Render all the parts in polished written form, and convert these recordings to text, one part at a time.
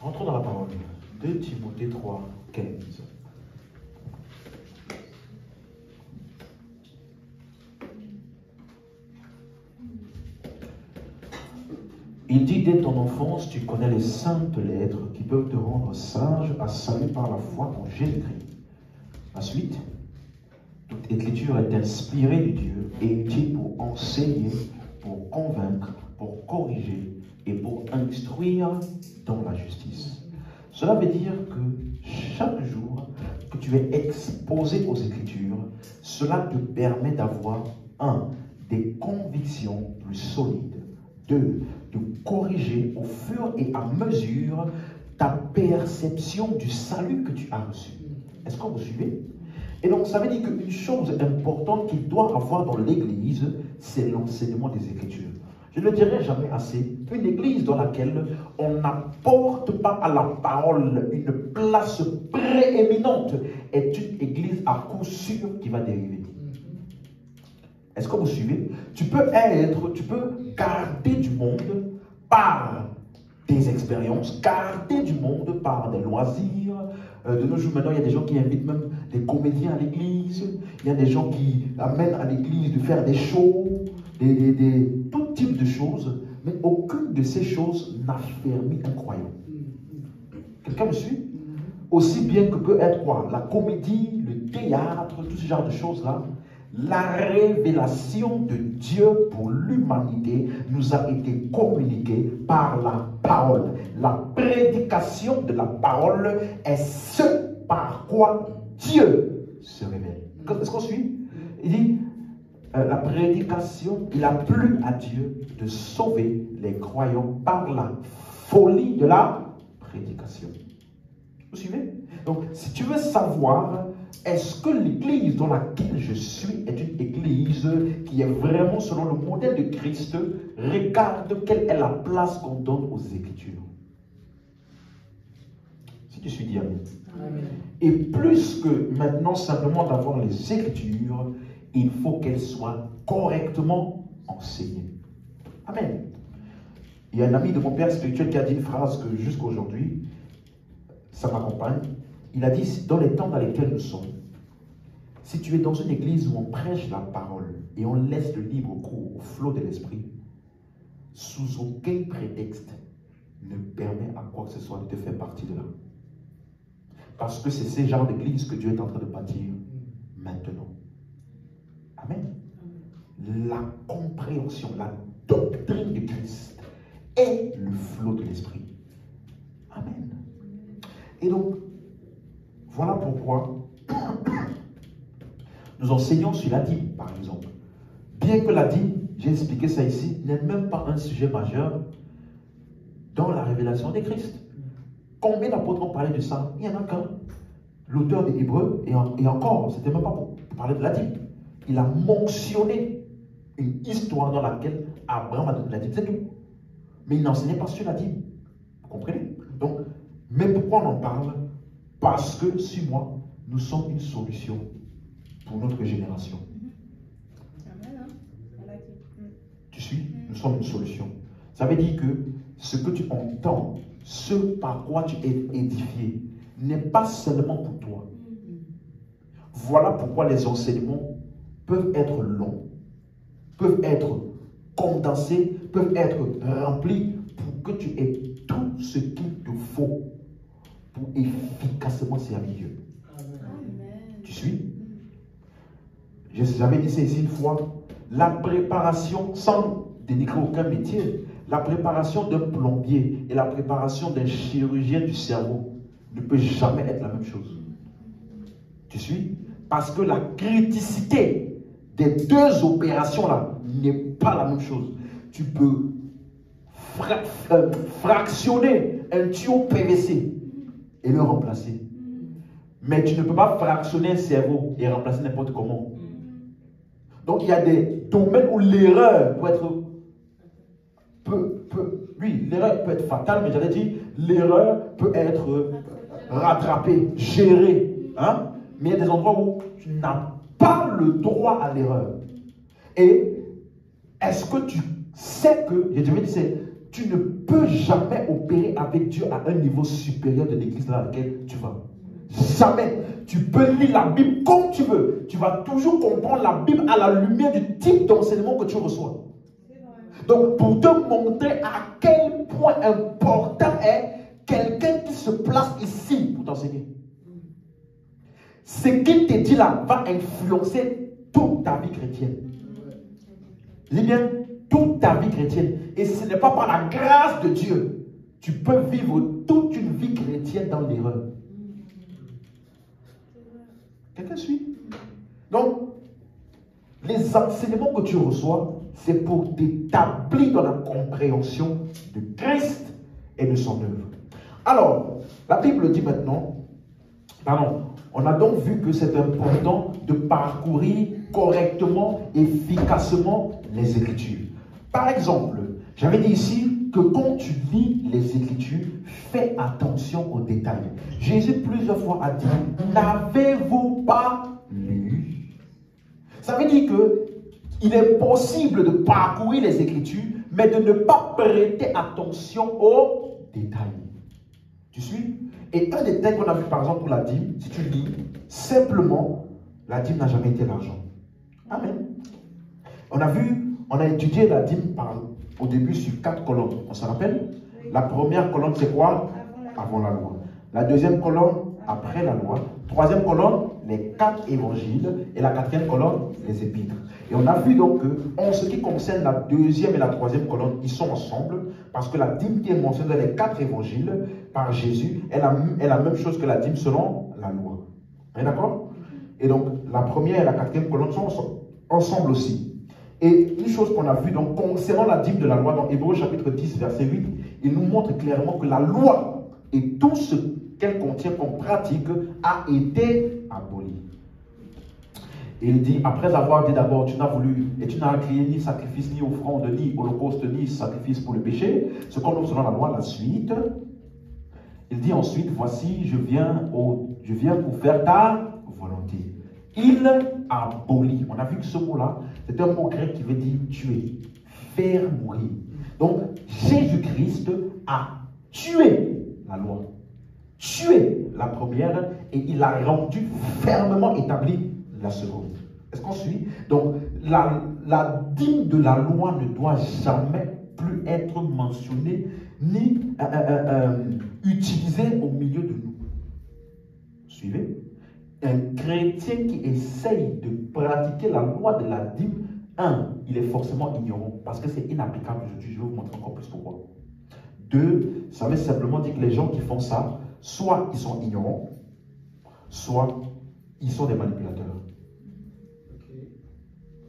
Rentrons dans la parole. 2 Timothée 3, 15. Il dit, dès ton enfance, tu connais les saintes lettres qui peuvent te rendre sage à salut par la foi en Jésus-Christ. Ensuite, toute écriture est inspirée de Dieu et utile pour enseigner, pour convaincre, pour corriger et pour instruire dans la justice. Cela veut dire que chaque jour que tu es exposé aux Écritures, cela te permet d'avoir, 1, des convictions plus solides, 2, de corriger au fur et à mesure ta perception du salut que tu as reçu. Est-ce que vous suivez? Et donc, ça veut dire qu'une chose importante qu'il doit avoir dans l'Église, c'est l'enseignement des Écritures. Je ne le dirai jamais assez. Une église dans laquelle on n'apporte pas à la parole une place prééminente est une église à coup sûr qui va dériver. Est-ce que vous suivez? Tu peux garder du monde par des expériences, garder du monde par des loisirs. De nos jours, maintenant, il y a des gens qui invitent même des comédiens à l'église. Il y a des gens qui amènent à l'église de faire des shows, tout type de choses. Mais aucune de ces choses n'affermit un croyant. Quelqu'un me suit? Aussi bien que peut être quoi? La comédie, le théâtre, tout ce genre de choses-là. La révélation de Dieu pour l'humanité nous a été communiquée par la parole. La prédication de la parole est ce par quoi Dieu se révèle. Est-ce qu'on suit? Il dit, la prédication, il a plu à Dieu de sauver les croyants par la folie de la prédication. Vous suivez? Donc, si tu veux savoir, est-ce que l'église dans laquelle je suis est une église qui est vraiment selon le modèle de Christ, regarde quelle est la place qu'on donne aux Écritures. Si tu suis dit amen. Amen. Et plus que maintenant simplement d'avoir les Écritures, il faut qu'elles soient correctement enseignées. Amen. Il y a un ami de mon père spirituel qui a dit une phrase que jusqu'à aujourd'hui, ça m'accompagne. Il a dit, dans les temps dans lesquels nous sommes, si tu es dans une église où on prêche la parole et on laisse le libre cours au flot de l'esprit, sous aucun prétexte ne permet à quoi que ce soit de te faire partie de là. Parce que c'est ce genre d'église que Dieu est en train de bâtir maintenant. Amen. La compréhension, la doctrine de Christ est le flot de l'esprit. Amen. Et donc, voilà pourquoi nous enseignons sur la dîme, par exemple. Bien que la dîme, j'ai expliqué ça ici, n'est même pas un sujet majeur dans la révélation de Christ. Combien d'apôtres ont parlé de ça? Il n'y en a qu'un. L'auteur des Hébreux, et encore, ce n'était même pas pour parler de la dîme. Il a mentionné une histoire dans laquelle Abraham a donné la dîme, c'est tout. Mais il n'enseignait pas sur la dîme. Vous comprenez? Donc, mais pourquoi on en parle? Parce que, sur moi, nous sommes une solution pour notre génération. Tu suis? Nous sommes une solution. Ça veut dire que ce que tu entends, ce par quoi tu es édifié, n'est pas seulement pour toi. Voilà pourquoi les enseignements peuvent être longs, peuvent être condensés, peuvent être remplis pour que tu aies tout ce qu'il te faut pour efficacement servir Dieu. Amen. Tu suis? J'avais dit ça ici une fois. La préparation, sans dénigrer aucun métier, la préparation d'un plombier et la préparation d'un chirurgien du cerveau ne peut jamais être la même chose. Tu suis? Parce que la criticité des deux opérations-là n'est pas la même chose. Tu peux fractionner un tuyau PVC et le remplacer. Mais tu ne peux pas fractionner un cerveau et remplacer n'importe comment. Donc il y a des domaines où l'erreur l'erreur peut être fatale, mais j'allais dire, l'erreur peut être rattrapée, gérée. Hein? Mais il y a des endroits où tu n'as pas le droit à l'erreur. Et est-ce que tu sais que, je te dis, tu ne peux jamais opérer avec Dieu à un niveau supérieur de l'église dans laquelle tu vas. Jamais. Tu peux lire la Bible comme tu veux. Tu vas toujours comprendre la Bible à la lumière du type d'enseignement que tu reçois. Donc, pour te montrer à quel point important est quelqu'un qui se place ici pour t'enseigner. Ce qu'il te dit là va influencer toute ta vie chrétienne. Lis bien, toute ta vie chrétienne. Et ce n'est pas par la grâce de Dieu. Tu peux vivre toute une vie chrétienne dans l'erreur. Quelqu'un suit? Donc, les enseignements que tu reçois, c'est pour t'établir dans la compréhension de Christ et de son œuvre. Alors, la Bible dit maintenant, on a donc vu que c'est important de parcourir correctement, efficacement les Écritures. Par exemple, j'avais dit ici que quand tu lis les Écritures, fais attention aux détails. Jésus plusieurs fois a dit, n'avez-vous pas lu? Ça veut dire qu'il est possible de parcourir les Écritures, mais de ne pas prêter attention aux détails. Tu suis? Et un détail qu'on a vu par exemple pour la dîme, si tu lis, simplement, la dîme n'a jamais été l'argent. Amen. On a étudié la dîme au début sur 4 colonnes. On s'en rappelle? La première colonne, c'est quoi? Avant la loi. La deuxième colonne, après la loi. Troisième colonne, les 4 évangiles. Et la quatrième colonne, les épîtres. Et on a vu donc que, en ce qui concerne la deuxième et la troisième colonne, ils sont ensemble, parce que la dîme qui est mentionnée dans les 4 évangiles par Jésus est la même chose que la dîme selon la loi. Vous êtes d'accord? Et donc, la première et la quatrième colonne sont ensemble aussi. Et une chose qu'on a vue, donc, concernant la dîme de la loi, dans Hébreux chapitre 10, verset 8, il nous montre clairement que la loi et tout ce qu'elle contient comme pratique a été aboli. Et il dit, après avoir dit d'abord, tu n'as voulu, et tu n'as crié ni sacrifice, ni offrande, ni holocauste, ni sacrifice pour le péché, ce qu'on ouvre selon la loi, la suite. Il dit ensuite, voici, je viens pour faire ta volonté. Il abolit. On a vu que ce mot-là, c'est un mot grec qui veut dire tuer, faire mourir. Donc, Jésus-Christ a tué la loi, tué la première, et il a rendu fermement établi la seconde. Est-ce qu'on suit? Donc, la dîme de la loi ne doit jamais plus être mentionnée ni utilisée au milieu de nous. Suivez? Un chrétien qui essaye de pratiquer la loi de la dîme, il est forcément ignorant parce que c'est inapplicable aujourd'hui. Je vais vous montrer encore plus pourquoi. 2, ça veut simplement dire que les gens qui font ça, soit ils sont ignorants, soit ils sont des manipulateurs.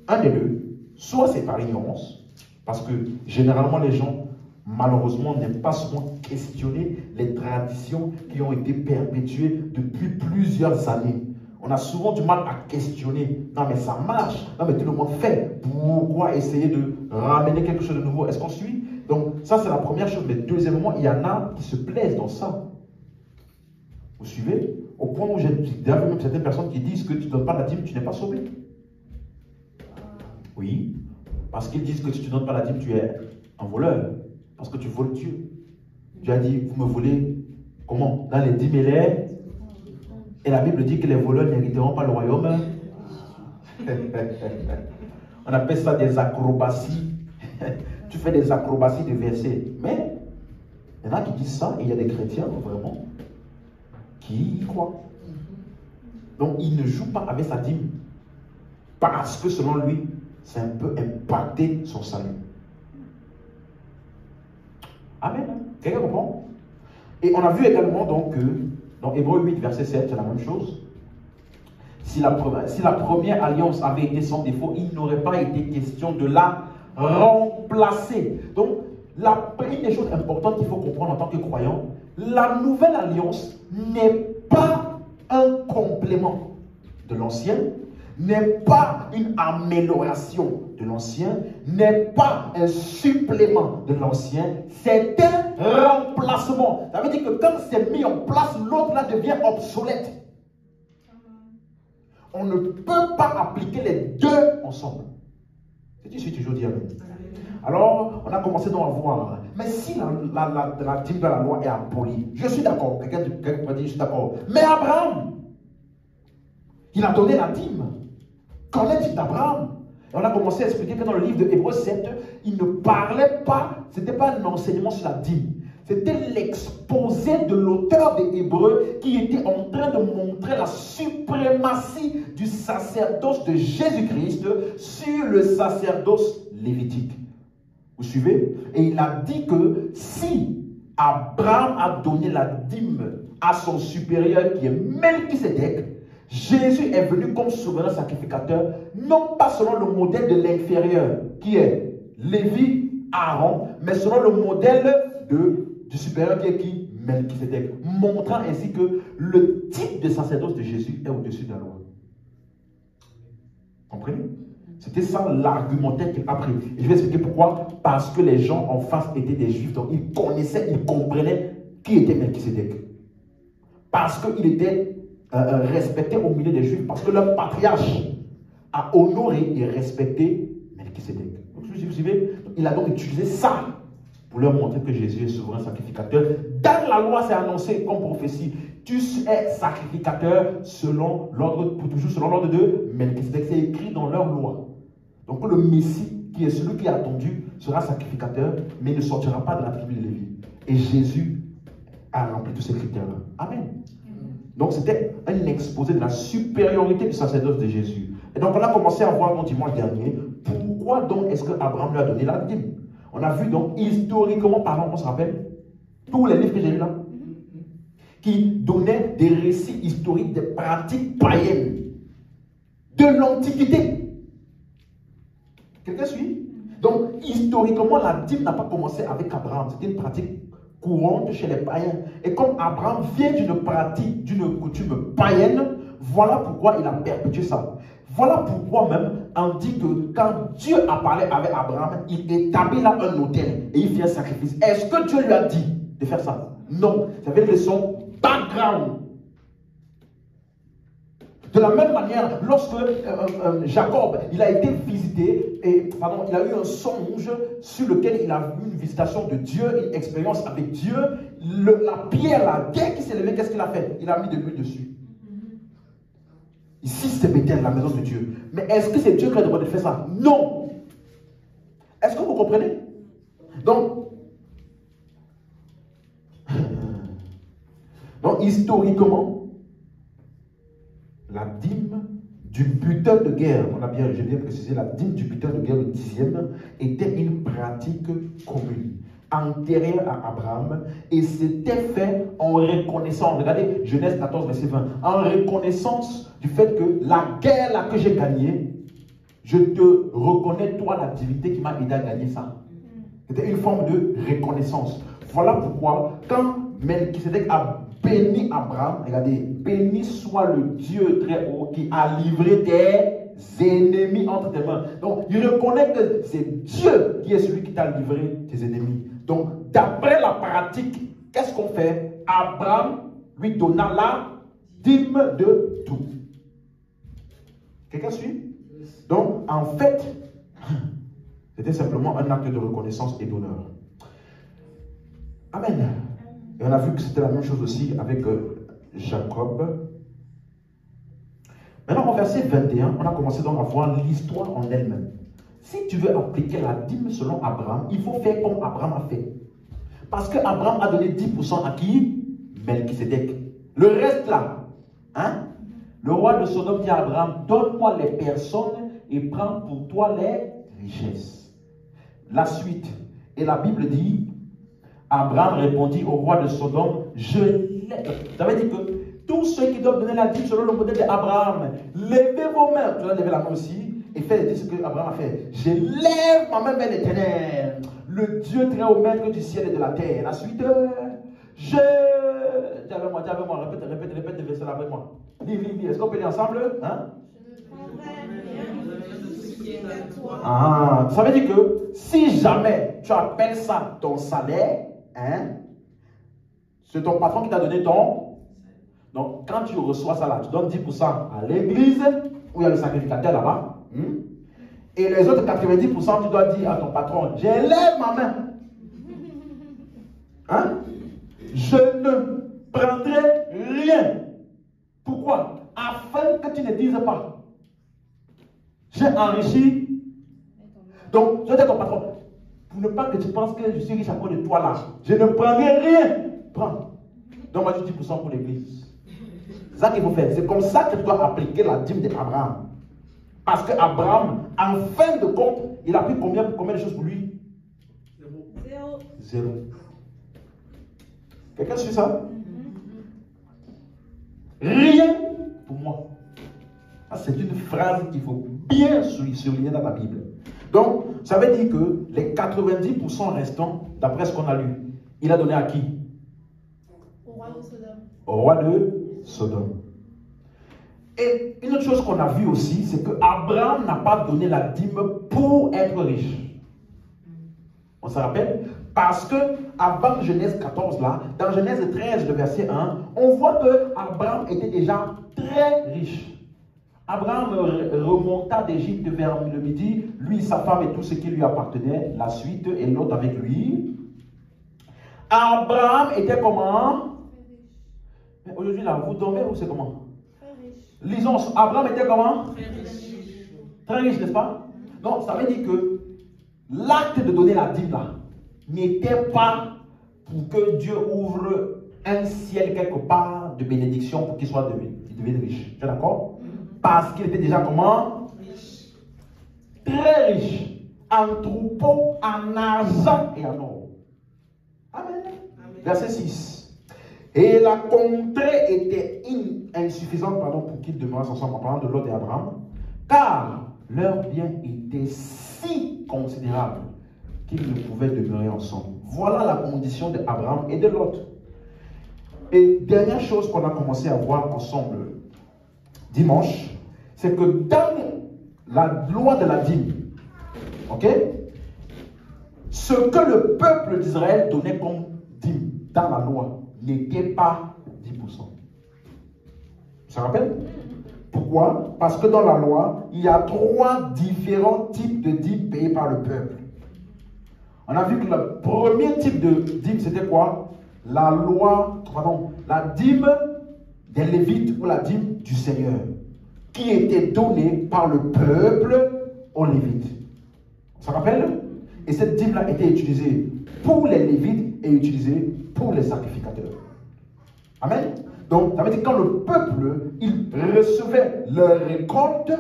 Un des deux, soit c'est par ignorance, parce que généralement les gens, malheureusement, n'aiment pas souvent questionner les traditions qui ont été perpétuées depuis plusieurs années. On a souvent du mal à questionner. Non mais ça marche, non mais tout le monde fait. Pourquoi essayer de ramener quelque chose de nouveau? Est-ce qu'on suit? Donc ça c'est la première chose. Mais deuxièmement, il y en a qui se plaisent dans ça. Vous suivez? Au point où j'ai même certaines personnes qui disent que tu ne donnes pas la dîme, tu n'es pas sauvé. Oui, parce qu'ils disent que si tu ne donnes pas la dîme, tu es un voleur. Parce que tu voles Dieu. Dieu a dit, vous me volez, comment? Dans les dîmes et les... Et la Bible dit que les voleurs n'hériteront pas le royaume. On appelle ça des acrobaties. Tu fais des acrobaties de versets. Mais, il y en a qui disent ça, et il y a des chrétiens, vraiment, qui y croient. Donc, il ne joue pas avec sa dîme. Parce que, selon lui, c'est un peu impacter son salut. Amen. Quelqu'un comprend? Et on a vu également donc que dans Hébreux 8, verset 7, c'est la même chose. Si la première alliance avait été sans défaut, il n'aurait pas été question de la remplacer. Donc, une des choses importantes qu'il faut comprendre en tant que croyant, la nouvelle alliance n'est pas un complément de l'ancien, n'est pas une amélioration de l'ancien, n'est pas un supplément de l'ancien, c'est un remplacement. Ça veut dire que quand c'est mis en place, l'autre là devient obsolète. On ne peut pas appliquer les deux ensemble. Et tu suis toujours dit amen. Alors, on a commencé donc à voir. Mais si la dîme de la loi est abolie, je suis d'accord. Quelqu'un peut dire, je suis d'accord. Mais Abraham, il a donné la dîme. Qu'en est-il d'Abraham? Et on a commencé à expliquer que dans le livre de Hébreux 7, il ne parlait pas, ce n'était pas un enseignement sur la dîme. C'était l'exposé de l'auteur des Hébreux qui était en train de montrer la suprématie du sacerdoce de Jésus-Christ sur le sacerdoce lévitique. Vous suivez? Et il a dit que si Abraham a donné la dîme à son supérieur qui est Melchisédek, Jésus est venu comme souverain sacrificateur, non pas selon le modèle de l'inférieur, qui est Lévi, Aaron, mais selon le modèle du supérieur qui est qui? Melchisédek, montrant ainsi que le type de sacerdoce de Jésus est au-dessus de la loi. Comprenez? C'était ça l'argumentaire qu'il a pris. Et je vais expliquer pourquoi. Parce que les gens en face étaient des juifs, donc ils connaissaient, ils comprenaient qui était Melchisédek. Parce qu'il était respecté au milieu des juifs, parce que leur patriarche a honoré et respecté Melchisédek. Donc, vous suivez? Il a donc utilisé ça pour leur montrer que Jésus est souverain sacrificateur. Dans la loi, c'est annoncé comme prophétie. Tu es sacrificateur selon l'ordre, pour toujours selon l'ordre de Melchisédek. C'est écrit dans leur loi. Donc le Messie, qui est celui qui est attendu, sera sacrificateur, mais il ne sortira pas de la tribu de Lévi. Et Jésus a rempli tous ces critères-là. Amen. Donc c'était un exposé de la supériorité du sacerdoce de Jésus. Et donc on a commencé à voir dimanche dernier, pourquoi donc est-ce que Abraham lui a donné la dîme? On a vu donc historiquement parlant, on se rappelle, tous les livres que j'ai lus là, qui donnaient des récits historiques des pratiques païennes de l'Antiquité. Quelqu'un suit? Donc historiquement, la dîme n'a pas commencé avec Abraham, c'était une pratique courante chez les païens. Et comme Abraham vient d'une pratique, d'une coutume païenne, voilà pourquoi il a perpétué ça. Voilà pourquoi même on dit que quand Dieu a parlé avec Abraham, il établit là un autel et il fait un sacrifice. Est-ce que Dieu lui a dit de faire ça? Non. Ça veut dire que son background. De la même manière, lorsque Jacob il a été visité, il a eu un songe sur lequel il a eu une visitation de Dieu, une expérience avec Dieu, la pierre, la terre qui s'est levée, qu'est-ce qu'il a fait? Il a mis de l'huile dessus. Ici, c'est Bethel, la maison de Dieu. Mais est-ce que c'est Dieu qui a demandé de faire ça? Non. Est-ce que vous comprenez? Donc historiquement, la dîme du butin de guerre, j'ai bien précisé, la dîme du butin de guerre, le 10e, était une pratique commune, antérieure à Abraham, et c'était fait en reconnaissance. Regardez Genèse 14, verset 20. En reconnaissance du fait que la guerre là que j'ai gagnée, je te reconnais, toi, la divinité qui m'a aidé à gagner ça. C'était une forme de reconnaissance. Voilà pourquoi, quand Melchisédek a béni Abraham, regardez, béni soit le Dieu très haut qui a livré tes ennemis entre tes mains. Donc, il reconnaît que c'est Dieu qui est celui qui t'a livré tes ennemis. Donc, d'après la pratique, qu'est-ce qu'on fait? Abraham lui donna la dîme de tout. Quelqu'un suit? Donc, en fait, c'était simplement un acte de reconnaissance et d'honneur. Amen. Et on a vu que c'était la même chose aussi avec Jacob. Maintenant, au verset 21, on a commencé donc à voir l'histoire en elle-même. Si tu veux appliquer la dîme selon Abraham, il faut faire comme Abraham a fait. Parce que Abraham a donné 10% à qui? Melchisédek. Le reste là, hein? Le roi de Sodome dit à Abraham, donne-moi les personnes et prends pour toi les richesses. La suite. Et la Bible dit, Abraham répondit au roi de Sodome, ça veut dire que tous ceux qui doivent donner la dîme selon le modèle d'Abraham, levez vos mains. Tu dois lever la main aussi et faire ce que Abraham a fait. Je lève ma main vers l'Éternel, le Dieu très haut, maître du ciel et de la terre. La suite, dis avec moi, répète le verset là avec moi. Lis. Est-ce qu'on peut lire ensemble? Hein? Ça veut dire que si jamais tu appelles ça ton salaire, hein, c'est ton patron qui t'a donné ton. Donc, quand tu reçois ça là, tu donnes 10% à l'église, où il y a le sacrificateur là-bas. Et les autres 90%, tu dois dire à ton patron, j'élève ma main. Hein? Je ne prendrai rien. Pourquoi? Afin que tu ne dises pas, j'ai enrichi. Donc, je dis à ton patron, pour ne pas que tu penses que je suis riche à cause de toi là, je ne prendrai rien. Prends. Donc, moi, je dis 10% pour l'église. C'est ça qu'il faut faire. C'est comme ça que tu dois appliquer la dîme d'Abraham. Parce qu'Abraham, en fin de compte, il a pris combien de choses pour lui? Zéro. Quelqu'un suit ça? Rien pour moi. C'est une phrase qu'il faut bien souligner dans la Bible. Donc, ça veut dire que les 90% restants, d'après ce qu'on a lu, il a donné à qui? Au roi de Sodome. Au roi de Sodome. Et une autre chose qu'on a vu aussi, c'est que Abraham n'a pas donné la dîme pour être riche. On se rappelle? Parce que avant Genèse 14, là, dans Genèse 13, le verset 1, on voit que Abraham était déjà très riche. Abraham remonta d'Égypte vers le midi, lui, sa femme et tout ce qui lui appartenait, la suite et l'autre avec lui. Abraham était comment? Aujourd'hui, là, vous dormez ou c'est comment? Lisons, Abraham était comment? Très riche. Très riche, n'est-ce pas? Donc, ça veut dire que l'acte de donner la dîme, là, n'était pas pour que Dieu ouvre un ciel quelque part de bénédiction pour qu'il soit devenu riche. Tu es d'accord? Parce qu'il était déjà comment? Riche. Très riche. En troupeaux, en argent et en or. Amen. Amen. Verset 6. Et la contrée était insuffisante pour qu'ils demeurent ensemble en parlant de Lot et Abraham, car leurs biens étaient si considérables qu'ils ne pouvaient demeurer ensemble. Voilà la condition d'Abraham et de Lot. Et dernière chose qu'on a commencé à voir ensemble dimanche, c'est que dans la loi de la dîme, ok, ce que le peuple d'Israël donnait comme dîme dans la loi n'était pas 10%. Ça rappelle? Pourquoi? Parce que dans la loi, il y a 3 différents types de dîmes payés par le peuple. On a vu que le premier type de dîme, c'était quoi? La dîme des Lévites ou la dîme du Seigneur, qui était donnée par le peuple aux Lévites. Ça rappelle? Et cette dîme-là était utilisée pour les Lévites et utilisée pour les sacrificateurs. Amen? Donc, ça veut dire que quand le peuple, il recevait leur récolte,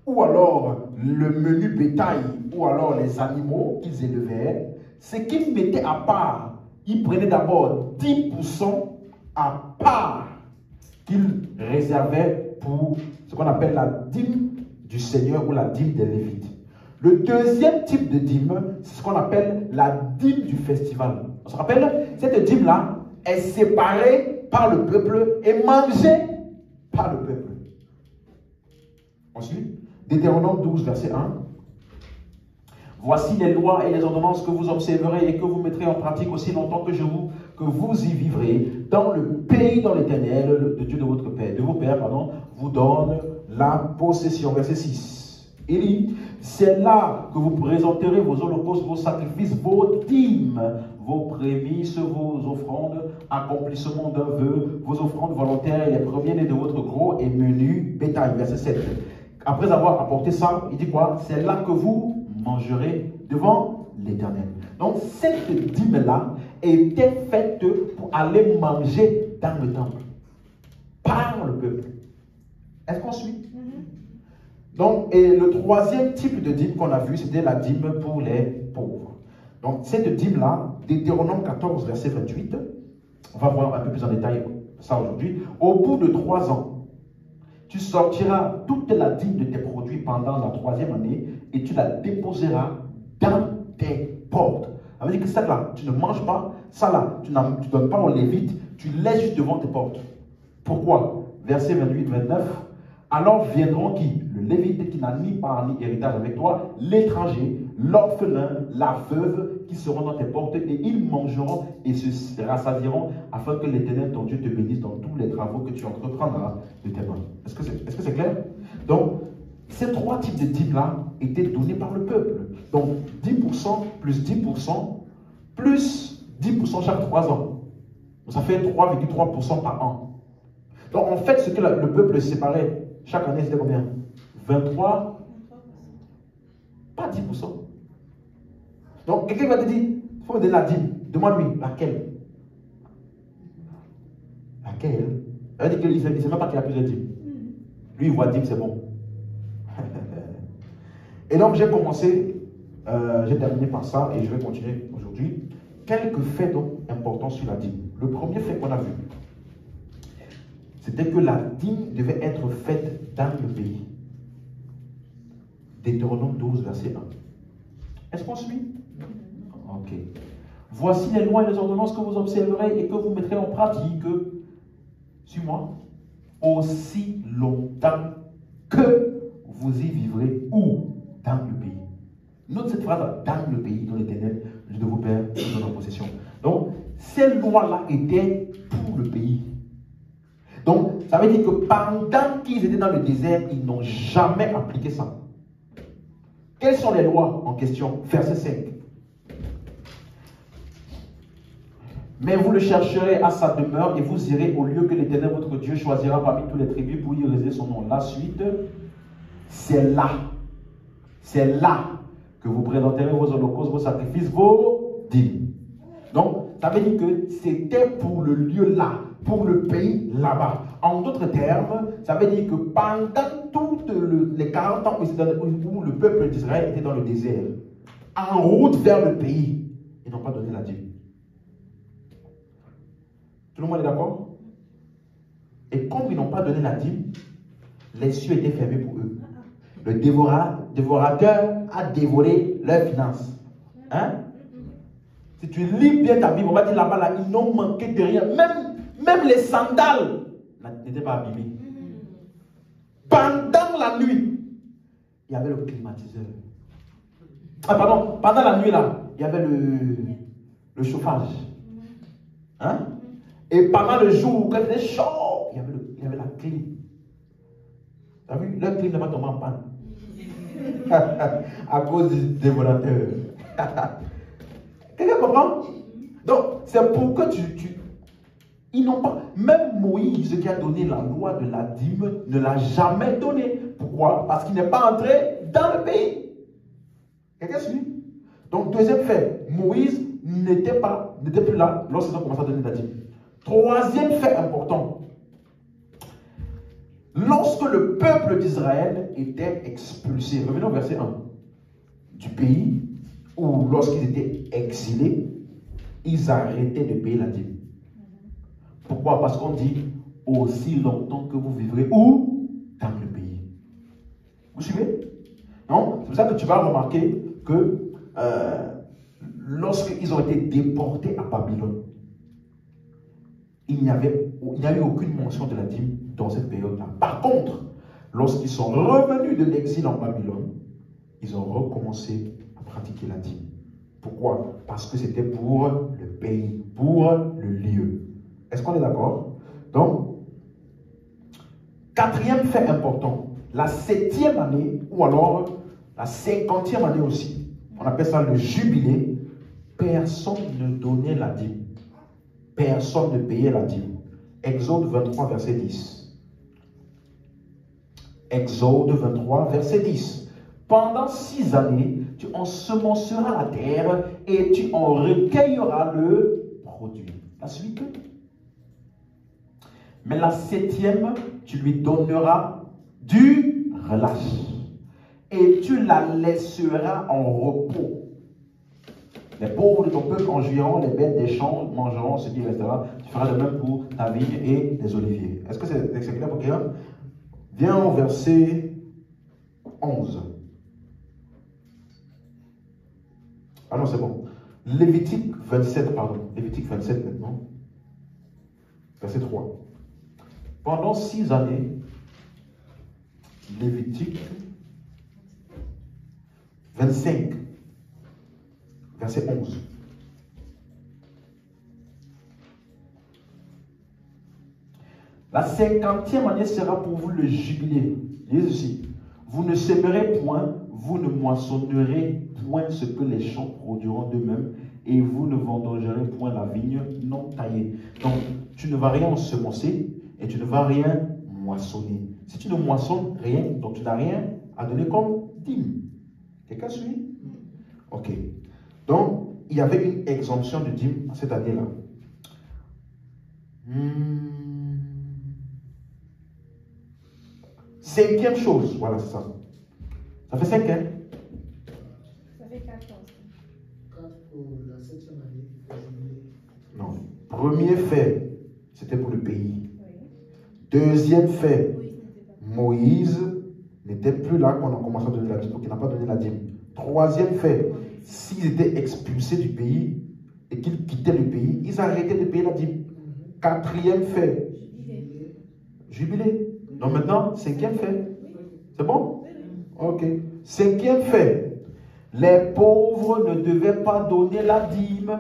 ou alors le menu bétail, ou alors les animaux qu'ils élevaient, ce qu'ils mettaient à part, ils prenaient d'abord 10% à part qu'ils réservaient pour ce qu'on appelle la dîme du Seigneur ou la dîme des Lévites. Le deuxième type de dîme, c'est ce qu'on appelle la dîme du festival. On se rappelle, cette dîme-là est séparée par le peuple et mangée par le peuple. Ensuite, Deutéronome 12, verset 1. Voici les lois et les ordonnances que vous observerez et que vous mettrez en pratique aussi longtemps que vous y vivrez dans le pays dont l'Éternel, le Dieu de vos pères, vous donne la possession. Verset 6. Il dit, c'est là que vous présenterez vos holocaustes, vos sacrifices, vos dîmes, vos prémices, vos offrandes, accomplissement d'un vœu, vos offrandes volontaires et les premiers-nés de votre gros et menu bétail. Verset 7. Après avoir apporté ça, il dit quoi? C'est là que vous mangerez devant l'Éternel. Donc cette dîme-là était faite pour aller manger dans le temple par le peuple. Est-ce qu'on suit? Donc, et le troisième type de dîme qu'on a vu, c'était la dîme pour les pauvres. Donc cette dîme-là, Deutéronome 14, verset 28, on va voir un peu plus en détail ça aujourd'hui. Au bout de 3 ans, tu sortiras toute la dîme de tes produits pendant la 3e année et tu la déposeras dans tes portes. Ça veut dire que ça là, tu ne manges pas, ça là, tu ne donnes pas aux Lévites, tu laisses juste devant tes portes. Pourquoi? Verset 28-29. Alors viendront qui? Le Lévite qui n'a ni part ni héritage avec toi, l'étranger, l'orphelin, la veuve qui seront dans tes portes et ils mangeront et se rassadieront afin que l'Éternel ton Dieu te bénisse dans tous les travaux que tu entreprendras de tes mains. Est-ce que c'est clair? Donc, ces trois types de dîmes-là étaient donnés par le peuple. Donc 10% plus 10% plus 10% chaque 3 ans. Donc, ça fait 3,3% par an. Donc en fait, ce que le peuple séparait chaque année, c'était combien? 23, pas 10%. Donc quelqu'un va te dire, il faut me donner la dîme. Demande-lui, laquelle? Laquelle? Elle dit qu'il ne sait même pas qu'il y a plusieurs dîmes. Lui, il voit dîme, c'est bon. Et donc j'ai commencé, j'ai terminé par ça et je vais continuer aujourd'hui. Quelques faits donc importants sur la dîme. Le premier fait qu'on a vu, c'était que la dîme devait être faite dans le pays. Deutéronome 12, verset 1. Est-ce qu'on suit? Ok. Voici les lois et les ordonnances que vous observerez et que vous mettrez en pratique, suis-moi, aussi longtemps que vous y vivrez ou dans le pays. Note cette phrase, dans le pays dont l'Éternel, Dieu de vos pères, est dans la possession. Donc, ces lois-là étaient pour le pays. Donc, ça veut dire que pendant qu'ils étaient dans le désert, ils n'ont jamais appliqué ça. Quelles sont les lois en question? Verset 5. Mais vous le chercherez à sa demeure et vous irez au lieu que l'Éternel votre Dieu choisira parmi toutes les tribus pour y résider son nom. La suite, c'est là que vous présenterez vos holocaustes, vos sacrifices, vos dîmes. Donc, ça veut dire que c'était pour le lieu là, pour le pays là-bas. En d'autres termes, ça veut dire que pendant tous les 40 ans où le peuple d'Israël était dans le désert, en route vers le pays, ils n'ont pas donné la dîme. Tout le monde est d'accord? Et comme ils n'ont pas donné la dîme, les cieux étaient fermés pour eux. Le dévorateur a dévoré leurs finances. Hein? Si tu lis bien ta Bible, on va dire là-bas, là, ils n'ont manqué de rien. Même les sandales n'étaient pas abîmées. Pendant la nuit, il y avait le climatiseur. Ah pardon, pendant la nuit là, il y avait le chauffage. Hein? Et pendant le jour, quand il faisait chaud, il y avait la clim. Tu as vu? Leur clim n'est pas tombé en panne. À cause du dévorateur. Quelqu'un comprend? Donc, c'est pour que ils n'ont pas. Même Moïse, qui a donné la loi de la dîme, ne l'a jamais donnée. Pourquoi? Parce qu'il n'est pas entré dans le pays. Quelqu'un suit? Donc, deuxième fait, Moïse n'était plus là lorsqu'ils ont commencé à donner la dîme. Troisième fait important. Lorsque le peuple d'Israël était expulsé, revenons au verset 1, du pays, ou lorsqu'ils étaient exilés, ils arrêtaient de payer la dîme. Pourquoi? Parce qu'on dit aussi longtemps que vous vivrez où? Dans le pays. Vous suivez? Non? C'est pour ça que tu vas remarquer que lorsqu'ils ont été déportés à Babylone, il n'y a eu aucune mention de la dîme dans cette période-là. Par contre, lorsqu'ils sont revenus de l'exil en Babylone, ils ont recommencé à pratiquer la dîme. Pourquoi? Parce que c'était pour le pays, pour le lieu. Est-ce qu'on est d'accord? Donc, quatrième fait important, la 7e année, ou alors la 50e année aussi, on appelle ça le jubilé, personne ne donnait la dîme. Personne ne payait la dîme. Exode 23, verset 10. Exode 23, verset 10. Pendant 6 années, tu ensemenceras la terre et tu en recueilleras le produit. La suite. Mais la 7e, tu lui donneras du relâche. Et tu la laisseras en repos. Les pauvres de ton peuple en jouiront, les bêtes des champs mangeront ce qui restera. Tu feras de même pour ta vigne et les oliviers. Est-ce que c'est clair pour quelqu'un? Viens au verset 11. Ah non, c'est bon. Lévitique 27, pardon. Lévitique 27 maintenant. Verset 3. Pendant 6 années, Lévitique 25. Verset 11. La 50e année sera pour vous le jubilé. Lisez ceci. Vous ne sèmerez point, vous ne moissonnerez point ce que les champs produiront d'eux-mêmes, et vous ne vendangerez point la vigne non taillée. Donc, tu ne vas rien semencer et tu ne vas rien moissonner. Si tu ne moissonnes rien, donc tu n'as rien à donner comme dîme. Quelqu'un suit? Ok. Donc, il y avait une exemption de dîme cette année-là. Cinquième chose, voilà, c'est ça. Ça fait 5, hein? Ça fait 4 ans. 4 pour la 7e année. Non. Premier fait, c'était pour le pays. Oui. Deuxième fait, Oui, ce n'était pas. Moïse n'était plus là quand on a commencé à donner la dîme, donc il n'a pas donné la dîme. Troisième fait, s'ils étaient expulsés du pays et qu'ils quittaient le pays, ils arrêtaient de payer la dîme. Quatrième fait, Jubilé. jubilé. Donc maintenant, cinquième fait. Oui. C'est bon? Oui, oui. Ok. Cinquième fait, les pauvres ne devaient pas donner la dîme.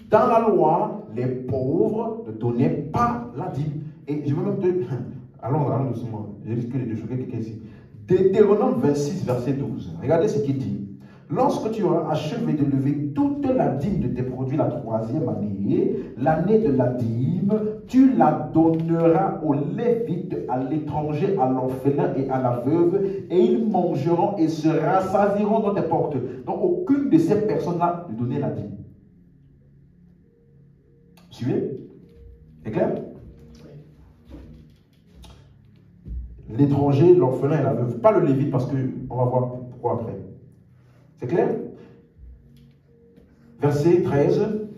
Dans la loi, les pauvres ne donnaient pas la dîme. Et je veux même te... Allons doucement. Je risque de choquer quelqu'un ici. Deutéronome 26, verset 12. Regardez ce qu'il dit. Lorsque tu auras achevé de lever toute la dîme de tes produits la 3e année, l'année de la dîme, tu la donneras aux Lévites, à l'étranger, à l'orphelin et à la veuve, et ils mangeront et se rassasieront dans tes portes. Donc aucune de ces personnes-là ne donnait la dîme. Suivez? C'est clair? L'étranger, l'orphelin et la veuve. Pas le Lévite, parce qu'on va voir pourquoi après. C'est clair? Verset 13.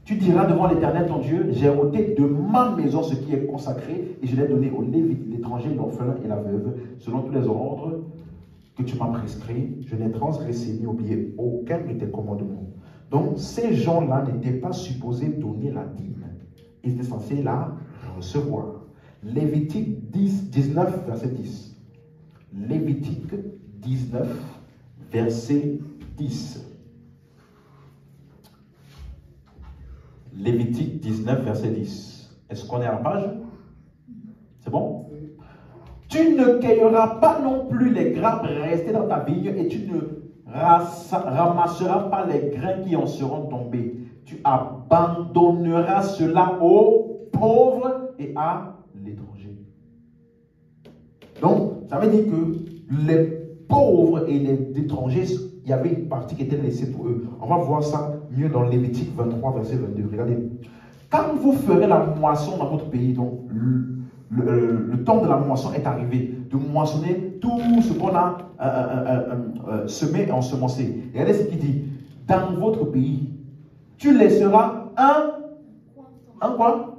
Tu diras devant l'Éternel ton Dieu, j'ai ôté de ma maison ce qui est consacré, et je l'ai donné aux Lévites, l'étranger, l'orphelin et la veuve, selon tous les ordres que tu m'as prescrits. Je n'ai transgressé ni oublié aucun de tes commandements. Donc, ces gens-là n'étaient pas supposés donner la dîme. Ils étaient censés la recevoir. Lévitique 19, verset 10. Lévitique 19, verset 10. Lévitique 19, verset 10. Est-ce qu'on est à la page? C'est bon? Tu ne cueilleras pas non plus les grappes restées dans ta vigne et tu ne ramasseras pas les grains qui en seront tombés. Tu abandonneras cela aux pauvres et à l'étranger. Donc, ça veut dire que les pauvres et les étrangers, il y avait une partie qui était laissée pour eux. On va voir ça mieux dans Lévitique 23, verset 22. Regardez. Quand vous ferez la moisson dans votre pays, donc le temps de la moisson est arrivé, de moissonner tout ce qu'on a semé et ensemencé. Regardez ce qu'il dit. Dans votre pays, tu laisseras un quoi?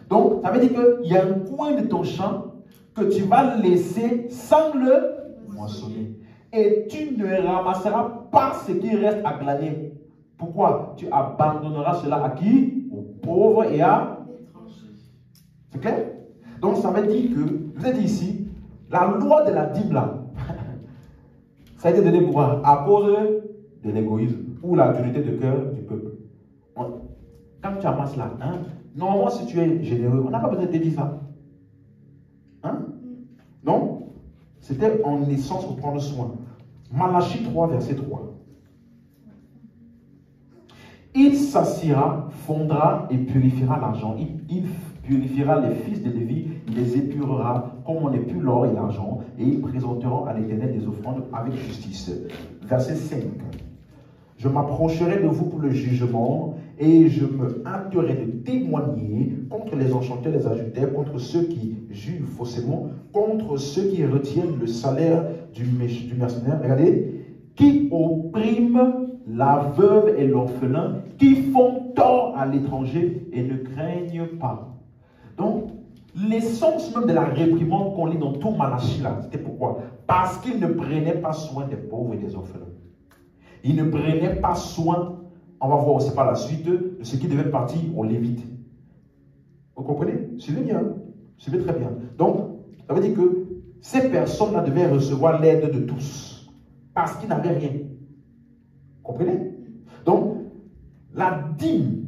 Donc, ça veut dire qu'il y a un coin de ton champ que tu vas laisser sans le moissonner. Et tu ne ramasseras pas ce qui reste à glaner. Pourquoi? Tu abandonneras cela à qui? Aux pauvres et à l'étranger. C'est clair? Donc, ça veut dire que, vous êtes ici, la loi de la dîme là, ça a été donné pour à cause de l'égoïsme ou la dureté de cœur du peuple. Quand tu amasses là, hein, normalement, si tu es généreux, on n'a pas besoin de te dire ça. Hein? Non? C'était en essence pour prendre soin. Malachie 3, verset 3. Il s'assiera, fondra et purifiera l'argent. Il purifiera les fils de Lévi, il les épurera comme on épure l'or et l'argent, et ils présenteront à l'Éternel des offrandes avec justice. Verset 5. Je m'approcherai de vous pour le jugement, et je me hâterai de témoigner contre les enchanteurs, les adultères, contre ceux qui jugent faussément, contre ceux qui retiennent le salaire du mercenaire. Regardez, qui oppriment la veuve et l'orphelin, qui font tort à l'étranger et ne craignent pas. Donc, l'essence même de la réprimande qu'on lit dans tout Malachie là, c'était pourquoi? Parce qu'ils ne prenaient pas soin des pauvres et des orphelins. Ils ne prenaient pas soin, on va voir aussi par la suite, de ce qui devait partir aux Lévites. Vous comprenez? Suivez bien. Suivez très bien. Donc, ça veut dire que ces personnes-là devaient recevoir l'aide de tous. Parce qu'ils n'avaient rien. Vous comprenez? Donc, la dîme,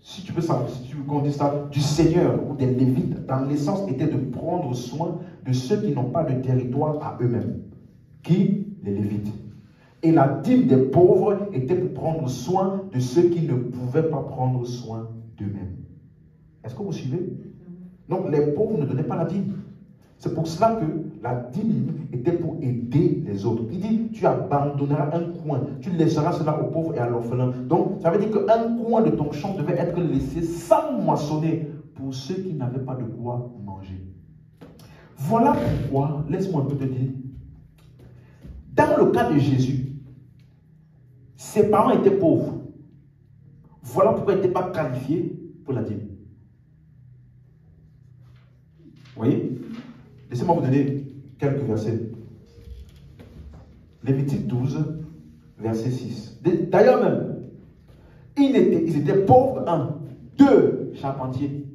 si tu veux savoir, si tu veux qu'on dise ça, du Seigneur ou des Lévites, dans l'essence, était de prendre soin de ceux qui n'ont pas de territoire à eux-mêmes. Qui? Les Lévites. Et la dîme des pauvres était pour prendre soin de ceux qui ne pouvaient pas prendre soin d'eux-mêmes. Est-ce que vous suivez? Donc les pauvres ne donnaient pas la dîme. C'est pour cela que la dîme était pour aider les autres. Il dit, tu abandonneras un coin, tu laisseras cela aux pauvres et à l'orphelin. Donc, ça veut dire qu'un coin de ton champ devait être laissé sans moissonner pour ceux qui n'avaient pas de quoi manger. Voilà pourquoi, laisse-moi un peu te dire, dans le cas de Jésus, ses parents étaient pauvres. Voilà pourquoi ils n'étaient pas qualifiés pour la dîme. Vous voyez? Laissez-moi vous donner quelques versets. Lévitique 12, verset 6. D'ailleurs même, ils étaient pauvres, 1. 2, charpentiers.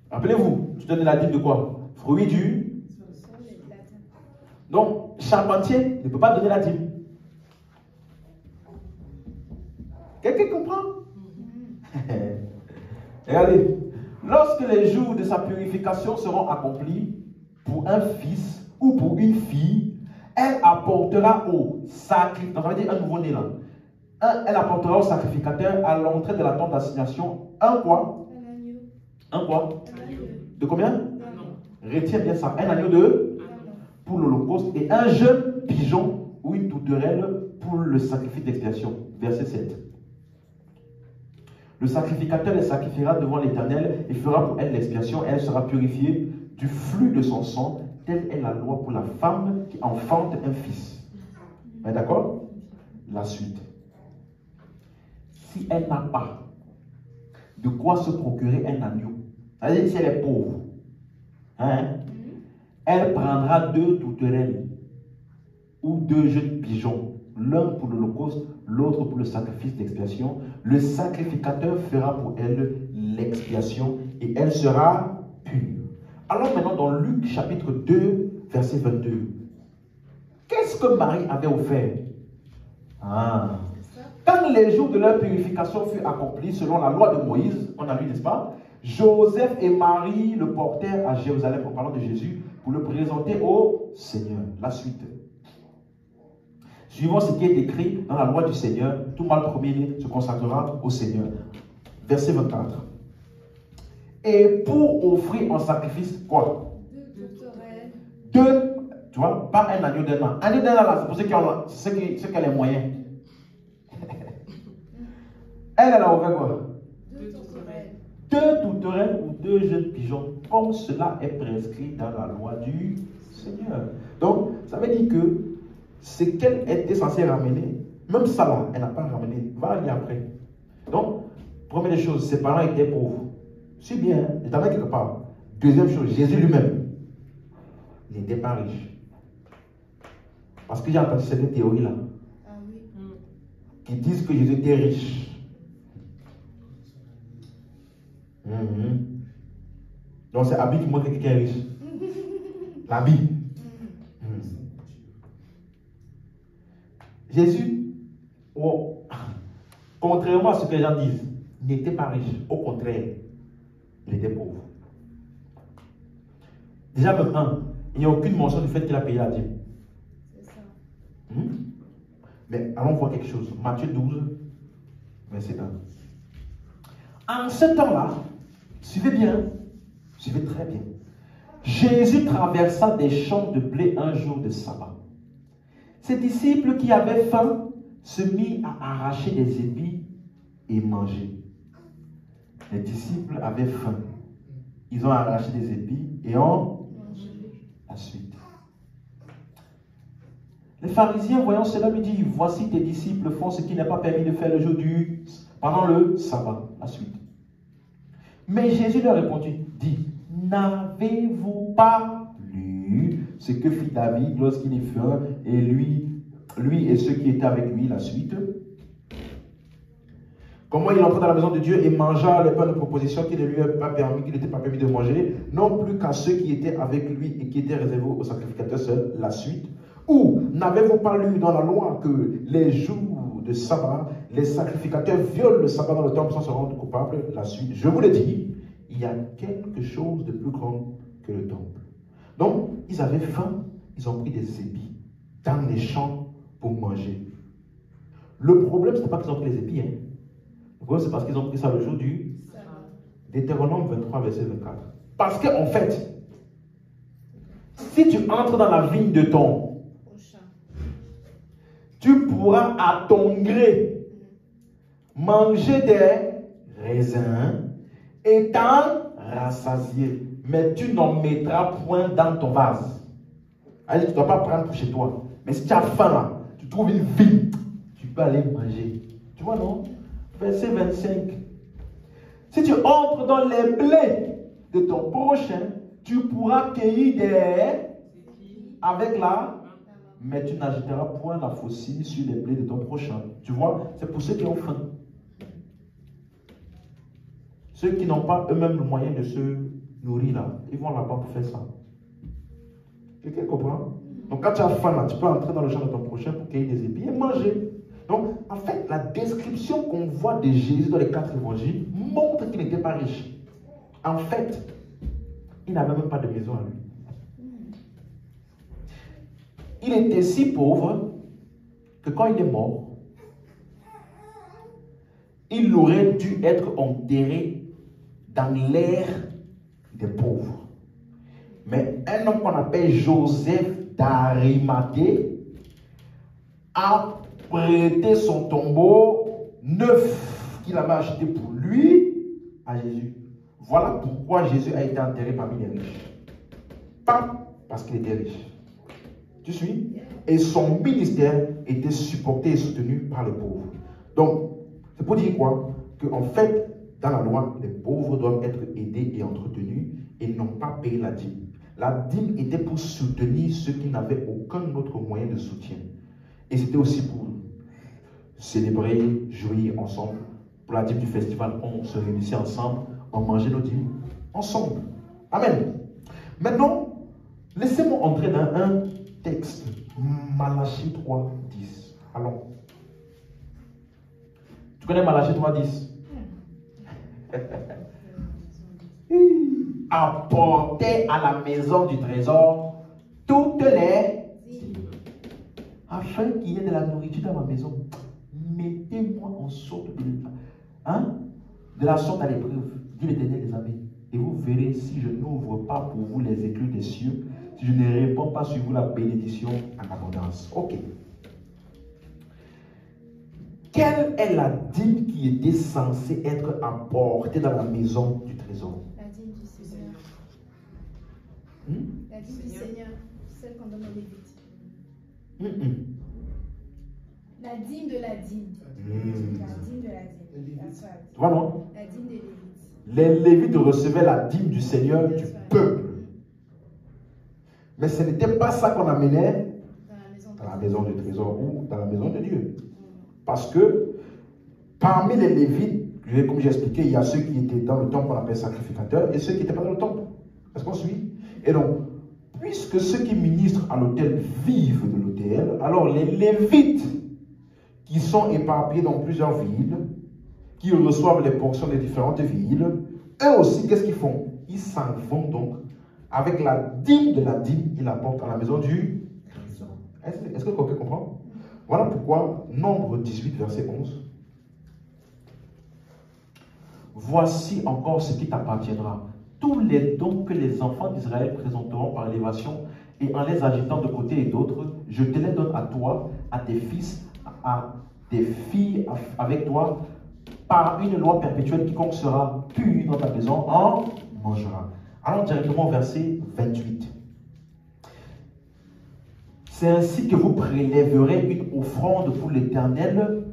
Rappelez-vous, tu donnes la dîme de quoi? Fruit du... Donc, charpentier ne peut pas donner la dîme. Quelqu'un comprend? Regardez. Lorsque les jours de sa purification seront accomplis pour un fils ou pour une fille, elle apportera au sacrificateur, ça veut dire un nouveau-né là, elle apportera au sacrificateur à l'entrée de la tente d'assignation un quoi? Un agneau. Un quoi? Un agneau. De combien? Un an. Retiens bien ça, un agneau de? Un an. Pour l'holocauste et un jeune pigeon ou une tourterelle pour le sacrifice d'expiation. Verset 7. Le sacrificateur les sacrifiera devant l'Éternel et fera pour elle l'expiation et elle sera purifiée du flux de son sang. Telle est la loi pour la femme qui enfante un fils. D'accord? La suite. Si elle n'a pas de quoi se procurer un agneau, c'est-à-dire si elle est pauvre, hein, elle prendra 2 tourterelles ou 2 jeunes pigeons, l'un pour l'holocauste, l'autre pour le sacrifice d'expiation. Le sacrificateur fera pour elle l'expiation et elle sera pure. Alors maintenant dans Luc chapitre 2, verset 22. Qu'est-ce que Marie avait offert? Quand les jours de leur purification furent accomplis selon la loi de Moïse, on a lu, n'est-ce pas? Joseph et Marie le portèrent à Jérusalem, en parlant de Jésus, pour le présenter au Seigneur. La suite. Suivant ce qui est écrit dans la loi du Seigneur, tout mâle premier-né se consacrera au Seigneur. Verset 24. Et pour offrir en sacrifice quoi? 2 tourterelles. 2, tu vois, pas un agneau d'un an. Un agneau d'un an, là, c'est pour ceux qui ont les moyens. Elle a offert quoi? 2 tourterelles. 2 tourterelles ou 2 jeunes pigeons, comme cela est prescrit dans la loi du Seigneur. Donc, ça veut dire que ce qu'elle était censée ramener, même ça là, elle n'a pas ramené. Va aller après. Donc, première des choses, ses parents étaient pauvres. C'est bien, il t'en a quelque part. Deuxième chose, Jésus lui-même n'était pas riche. Parce que j'ai entendu cette théorie là, Ah oui. qui disent que Jésus était riche. Donc c'est Abby qui montre que quelqu'un est riche. L'habit. Jésus, contrairement à ce que les gens disent, n'était pas riche. Au contraire, il était pauvre. Déjà, même il n'y a aucune mention du fait qu'il a payé la dîme. C'est ça. Mais allons voir quelque chose. Matthieu 12, verset 1. En ce temps-là, suivez bien, suivez très bien. Jésus traversa des champs de blé un jour de sabbat. Ses disciples qui avaient faim se mirent à arracher des épis et manger. Les disciples avaient faim. Ils ont arraché des épis et ont la suite. Les pharisiens, voyant cela, lui disent, voici tes disciples font ce qui n'est pas permis de faire le jour pendant le sabbat. La suite. Mais Jésus leur répondit, dit, n'avez-vous pas lu ce que fit David lorsqu'il est faim et lui et ceux qui étaient avec lui, la suite? Comment il entra dans la maison de Dieu et mangea le pain de proposition qui ne lui avait pas permis, qu'il n'était pas permis de manger, non plus qu'à ceux qui étaient avec lui et qui étaient réservés aux sacrificateurs seuls, la suite. Ou n'avez-vous pas lu dans la loi que les jours de sabbat, les sacrificateurs violent le sabbat dans le temple sans se rendre coupables. La suite, je vous le dis, il y a quelque chose de plus grand que le temple. Donc, ils avaient faim, ils ont pris des épis dans les champs pour manger. Le problème, ce n'est pas qu'ils ont pris les épis. Hein. Le problème, c'est parce qu'ils ont pris ça le jour du Deutéronome 23, verset 24. Parce qu'en fait, si tu entres dans la vigne de ton, tu pourras à ton gré manger des raisins et t'en rassasier. Mais tu n'en mettras point dans ton vase. Allez, tu ne dois pas prendre pour chez toi. Mais si tu as faim là, tu trouves une vigne, tu peux aller manger. Tu vois, non? Verset 25. Si tu entres dans les blés de ton prochain, tu pourras cueillir des avec la, mais tu n'agiteras point la faucille sur les blés de ton prochain. Tu vois, c'est pour ceux qui ont faim. Ceux qui n'ont pas eux-mêmes le moyen de se nourrir là, ils vont là-bas pour faire ça. Quelqu'un comprend? Donc quand tu as faim là, tu peux entrer dans le champ de ton prochain pour cueillir des épis et manger. Donc en fait, la description qu'on voit de Jésus dans les 4 évangiles montre qu'il n'était pas riche. En fait, il n'avait même pas de maison à lui. Il était si pauvre que quand il est mort, il aurait dû être enterré dans l'air des pauvres. Mais un homme qu'on appelle Joseph d'Arimathée a prêté son tombeau neuf qu'il avait acheté pour lui à Jésus. Voilà pourquoi Jésus a été enterré parmi les riches. Pas parce qu'il était riche. Tu suis? Et son ministère était supporté et soutenu par les pauvres. Donc, c'est pour dire quoi? Qu'en fait, dans la loi, les pauvres doivent être aidés et entretenus et n'ont pas payé la dîme. La dîme était pour soutenir ceux qui n'avaient aucun autre moyen de soutien. Et c'était aussi pour célébrer, jouir ensemble. Pour la dîme du festival, on se réunissait ensemble, on mangeait nos dîmes ensemble. Amen. Maintenant, laissez-moi entrer dans un texte. Malachie 3, 10. Allons. Tu connais Malachie 3, 10? Apportez à la maison du trésor toutes les afin qu'il y ait de la nourriture dans ma maison. Mettez-moi en sorte de la sorte à l'épreuve, dit l'Éternel des armées. Et vous verrez si je n'ouvre pas pour vous les écluses des cieux, si je ne répands pas sur vous la bénédiction en abondance. Ok. Quelle est la dîme qui était censée être apportée dans la maison du trésor? La dîme du Seigneur. La dîme du Seigneur, celle qu'on donne aux Lévites. La dîme de la dîme. La dîme de la dîme. Tu vois, non? La dîme des Lévites. Les Lévites recevaient la dîme du Seigneur du peuple. Mais ce n'était pas ça qu'on amenait dans la maison du trésor ou dans la maison de Dieu. Parce que parmi les Lévites, comme j'ai expliqué, il y a ceux qui étaient dans le temple qu'on appelle sacrificateurs et ceux qui n'étaient pas dans le temple. Est-ce qu'on suit? Et donc, puisque ceux qui ministrent à l'autel vivent de l'autel, alors les Lévites qui sont éparpillés dans plusieurs villes, qui reçoivent les portions des différentes villes, eux aussi, qu'est-ce qu'ils font? Ils s'en vont donc avec la dîme de la dîme, ils l'apportent à la maison du trésor. Est-ce que quelqu'un comprend? Voilà pourquoi, Nombre 18, verset 11. Voici encore ce qui t'appartiendra. Tous les dons que les enfants d'Israël présenteront par élévation et en les agitant de côté et d'autre, je te les donne à toi, à tes fils, à tes filles avec toi, par une loi perpétuelle. Quiconque sera pur dans ta maison en mangera. Allons directement au verset 28. C'est ainsi que vous prélèverez une offrande pour l'Éternel.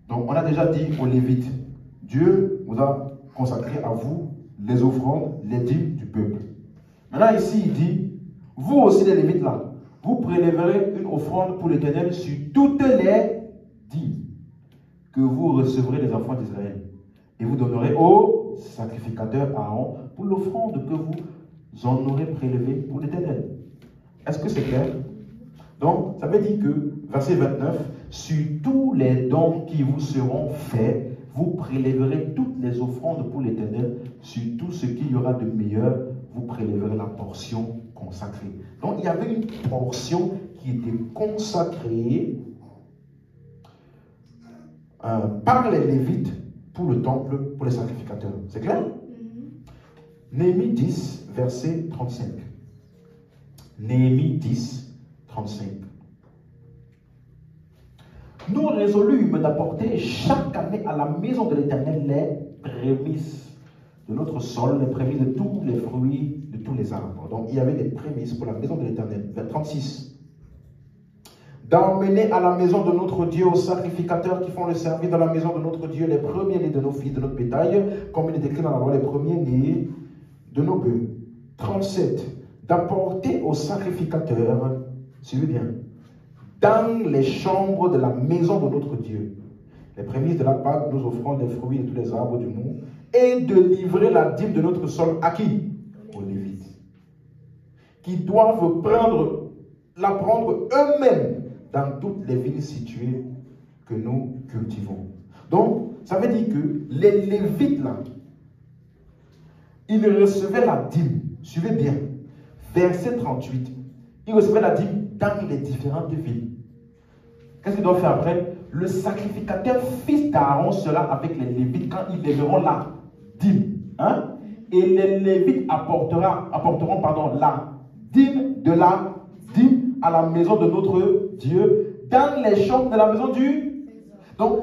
Donc, on a déjà dit aux Lévites, Dieu vous a consacré à vous les offrandes, les dîmes du peuple. Maintenant, ici, il dit, vous aussi les Lévites là, vous prélèverez une offrande pour l'Éternel sur toutes les dîmes que vous recevrez des enfants d'Israël. Et vous donnerez au sacrificateur Aaron pour l'offrande que vous en aurez prélevée pour l'Éternel. Est-ce que c'est clair? Donc, ça veut dire que, verset 29, sur tous les dons qui vous seront faits, vous prélèverez toutes les offrandes pour l'Éternel. Sur tout ce qu'il y aura de meilleur, vous prélèverez la portion consacrée. Donc, il y avait une portion qui était consacrée par les Lévites pour le temple, pour les sacrificateurs. C'est clair? Néhémie 10, verset 35. Néhémie 10, 35. Nous résolûmes d'apporter chaque année à la maison de l'Éternel les prémices de notre sol, les prémices de tous les fruits, de tous les arbres. Donc il y avait des prémices pour la maison de l'Éternel. 36. D'emmener à la maison de notre Dieu aux sacrificateurs qui font le service dans la maison de notre Dieu les premiers-nés de nos fils, de notre bétail, comme il est écrit dans la loi, les premiers-nés de nos bœufs. 37. D'apporter aux sacrificateurs, suivez bien, dans les chambres de la maison de notre Dieu, les prémices de la Pâque, nous offrons des fruits de tous les arbres du monde, et de livrer la dîme de notre sol à qui? Aux Lévites, qui doivent la prendre eux-mêmes dans toutes les villes situées que nous cultivons. Donc, ça veut dire que les Lévites, là, ils recevaient la dîme. Suivez bien. Verset 38. Ils recevaient la dîme dans les différentes villes. Qu'est-ce qu'ils doivent faire après? Le sacrificateur fils d'Aaron sera avec les Lévites quand ils lèveront la dîme. Hein? Et les Lévites apporteront la dîme de la dîme à la maison de notre Dieu, dans les chambres de la maison du... Donc,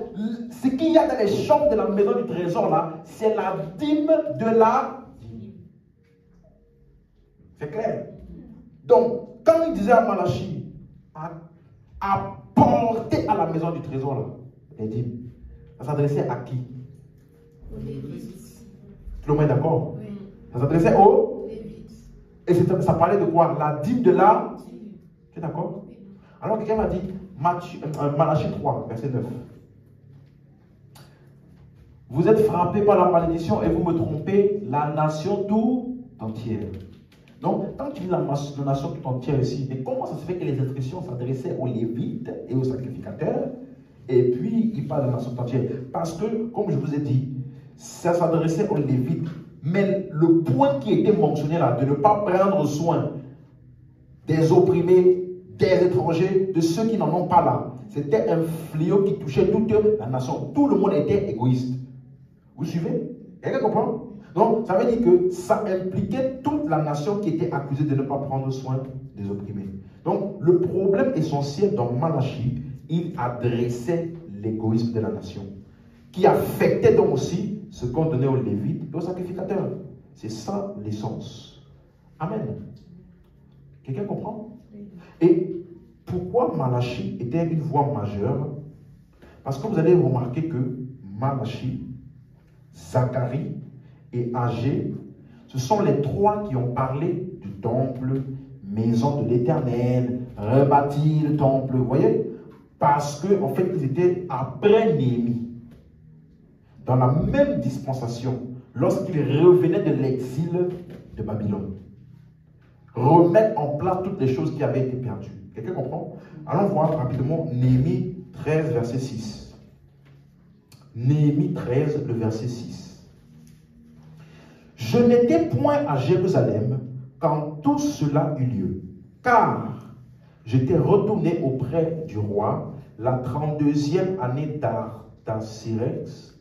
ce qu'il y a dans les chambres de la maison du trésor, là, c'est la dîme de la dîme. C'est clair? Donc, quand il disait à Malachie, apporter à la maison du trésor, là, les dîmes, ça s'adressait à qui? Aux Lévites. Tout le monde est d'accord? Oui. Ça s'adressait aux Lévites. Et ça parlait de quoi? La dîme de la... Tu es d'accord? Oui. Alors quelqu'un m'a dit, Malachie 3, verset 9. Vous êtes frappés par la malédiction et vous me trompez, la nation tout entière. Donc, quand tu dis la nation tout entière ici, mais comment ça se fait que les inscriptions s'adressaient aux Lévites et aux sacrificateurs, et puis il parle de la nation tout entière? Parce que, comme je vous ai dit, ça s'adressait aux Lévites, mais le point qui était mentionné là, de ne pas prendre soin des opprimés, des étrangers, de ceux qui n'en ont pas là, c'était un fléau qui touchait toute la nation. Tout le monde était égoïste. Vous suivez? Quelqu'un comprend? Donc, ça veut dire que ça impliquait toute la nation qui était accusée de ne pas prendre soin des opprimés. Donc, le problème essentiel dans Malachie, il adressait l'égoïsme de la nation, qui affectait donc aussi ce qu'on donnait aux Lévites et aux sacrificateurs. C'est ça l'essence. Amen. Quelqu'un comprend? Et pourquoi Malachie était une voix majeure? Parce que vous allez remarquer que Malachie, Zacharie et Agé, ce sont les trois qui ont parlé du temple, maison de l'Éternel, rebâtir le temple, vous voyez? Parce qu'en fait, ils étaient après Néhémie, dans la même dispensation, lorsqu'ils revenaient de l'exil de Babylone. Remettre en place toutes les choses qui avaient été perdues. Quelqu'un comprend? Allons voir rapidement Néhémie 13, verset 6. Néhémie 13, le verset 6. Je n'étais point à Jérusalem quand tout cela eut lieu, car j'étais retourné auprès du roi la 32e année d'Artaxerxès,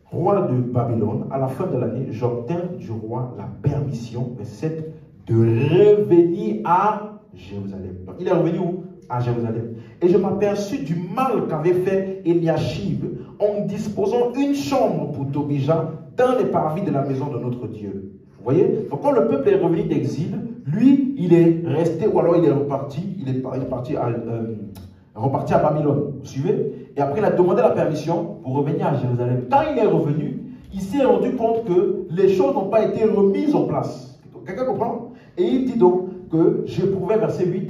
roi de Babylone. À la fin de l'année, j'obtins du roi la permission, verset 7, de revenir à Jérusalem. Donc, il est revenu où? À Jérusalem. Et je m'aperçus du mal qu'avait fait Eliashib en disposant une chambre pour Tobija dans les parvis de la maison de notre Dieu. Vous voyez? Donc, quand le peuple est revenu d'exil, lui, il est resté, ou alors il est reparti, reparti à Babylone. Vous suivez? Et après, il a demandé la permission pour revenir à Jérusalem. Quand il est revenu, il s'est rendu compte que les choses n'ont pas été remises en place. Quelqu'un comprend? Et il dit donc que j'éprouvais, verset 8,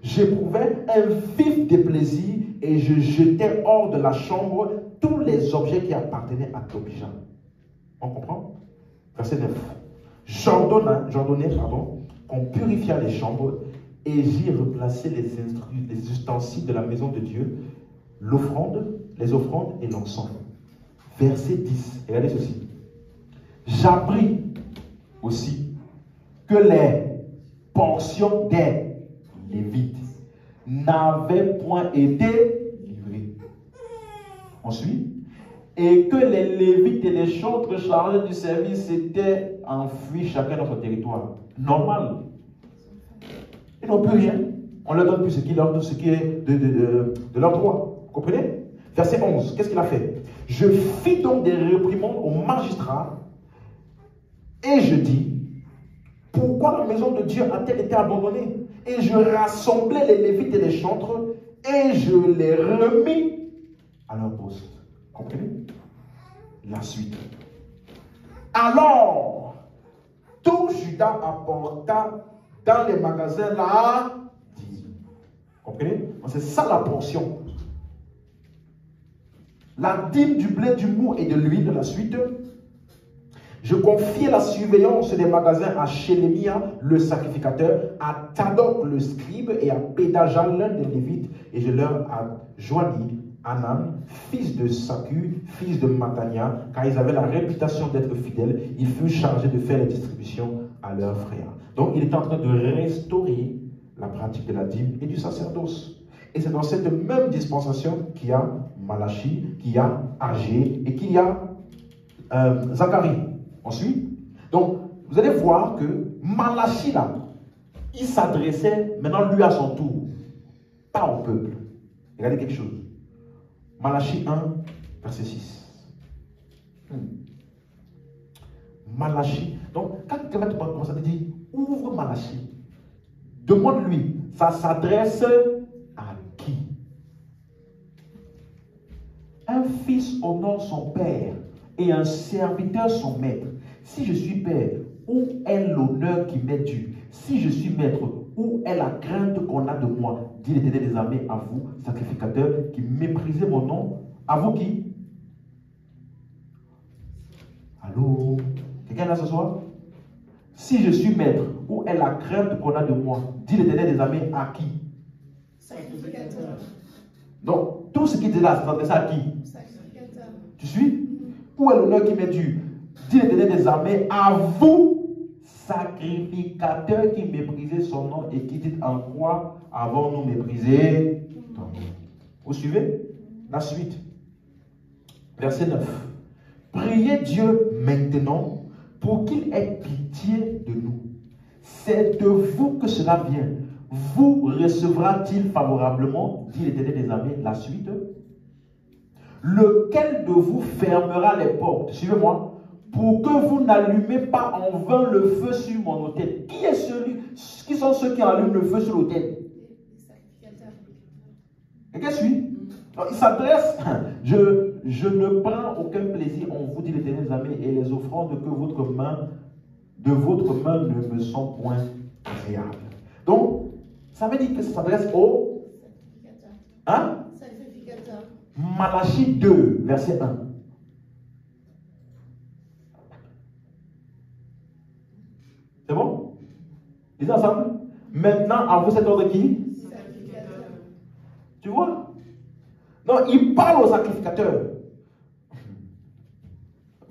j'éprouvais un vif déplaisir et je jetais hors de la chambre tous les objets qui appartenaient à Tobija. On comprend? Verset 9. J'ordonnais qu'on purifiât les chambres et j'y replaçais les ustensiles de la maison de Dieu l'offrande, les offrandes et l'encens. Verset 10, regardez ceci. J'appris aussi que les portions des Lévites n'avaient point été livrées. Ensuite, et que les Lévites et les chantres chargés du service s'étaient enfuis chacun dans son territoire. Normal. Ils n'ont plus rien. On leur donne plus ce qui est de leur droit. Vous comprenez? Verset 11, qu'est-ce qu'il a fait? Je fis donc des réprimandes aux magistrats et je dis, pourquoi la maison de Dieu a-t-elle été abandonnée? Et je rassemblai les Lévites et les chantres et je les remis à leur poste. Comprenez? La suite. Alors, tout Judas apporta dans les magasins la dîme. Comprenez? C'est ça la portion. La dîme du blé, du mou et de l'huile. La suite. Je confiai la surveillance des magasins à Shélémia, le sacrificateur, à Tadok, le scribe, et à Pédajal, l'un des Lévites, et je leur joignis Anan, fils de Saku, fils de Matania, car ils avaient la réputation d'être fidèles. Ils furent chargés de faire les distributions à leurs frères. Donc, il est en train de restaurer la pratique de la dîme et du sacerdoce. Et c'est dans cette même dispensation qu'il y a Malachi, qu'il y a Agé et qu'il y a Zacharie. Ensuite, donc, vous allez voir que Malachi, là, il s'adressait maintenant lui à son tour, pas au peuple. Regardez quelque chose. Malachi 1, verset 6. Malachi. Donc, quand quelqu'un te parle comme ça, te dit, ouvre Malachi. Demande-lui, ça s'adresse à qui? Un fils honore son père et un serviteur son maître. Si je suis père, où est l'honneur qui m'est dû? Si je suis maître, où est la crainte qu'on a de moi? Dit l'Éternel des armées à vous, sacrificateurs, qui méprisez mon nom. À vous qui? Allô? Quelqu'un là ce soir? Si je suis maître, où est la crainte qu'on a de moi? Dit l'Éternel des armées à qui? Sacrificateur. Donc, tout ce qui est là, ça s'adresse à qui? Sacrificateur. Tu suis? Où est l'honneur qui m'est dû? Dit l'Éternel des armées à vous, sacrificateurs qui méprisez son nom et qui dites en quoi avons-nous méprisé ton nom? Vous suivez? La suite. Verset 9. Priez Dieu maintenant pour qu'il ait pitié de nous. C'est de vous que cela vient. Vous recevra-t-il favorablement, dit l'Éternel des armées. La suite. Lequel de vous fermera les portes? Suivez-moi. Pour que vous n'allumez pas en vain le feu sur mon autel. Qui sont ceux qui allument le feu sur l'autel? Quelqu'un suit? Il s'adresse. Je ne prends aucun plaisir, on vous dit l'Éternel des armées, et les offrandes que de votre main ne me sont point agréables. Donc, ça veut dire que ça s'adresse au hein? Sacrificateur. Malachi 2, verset 1. C'est bon? Lisez ensemble. Maintenant, à vous cet ordre qui? Sacrificateur. Tu vois? Non, il parle aux sacrificateurs.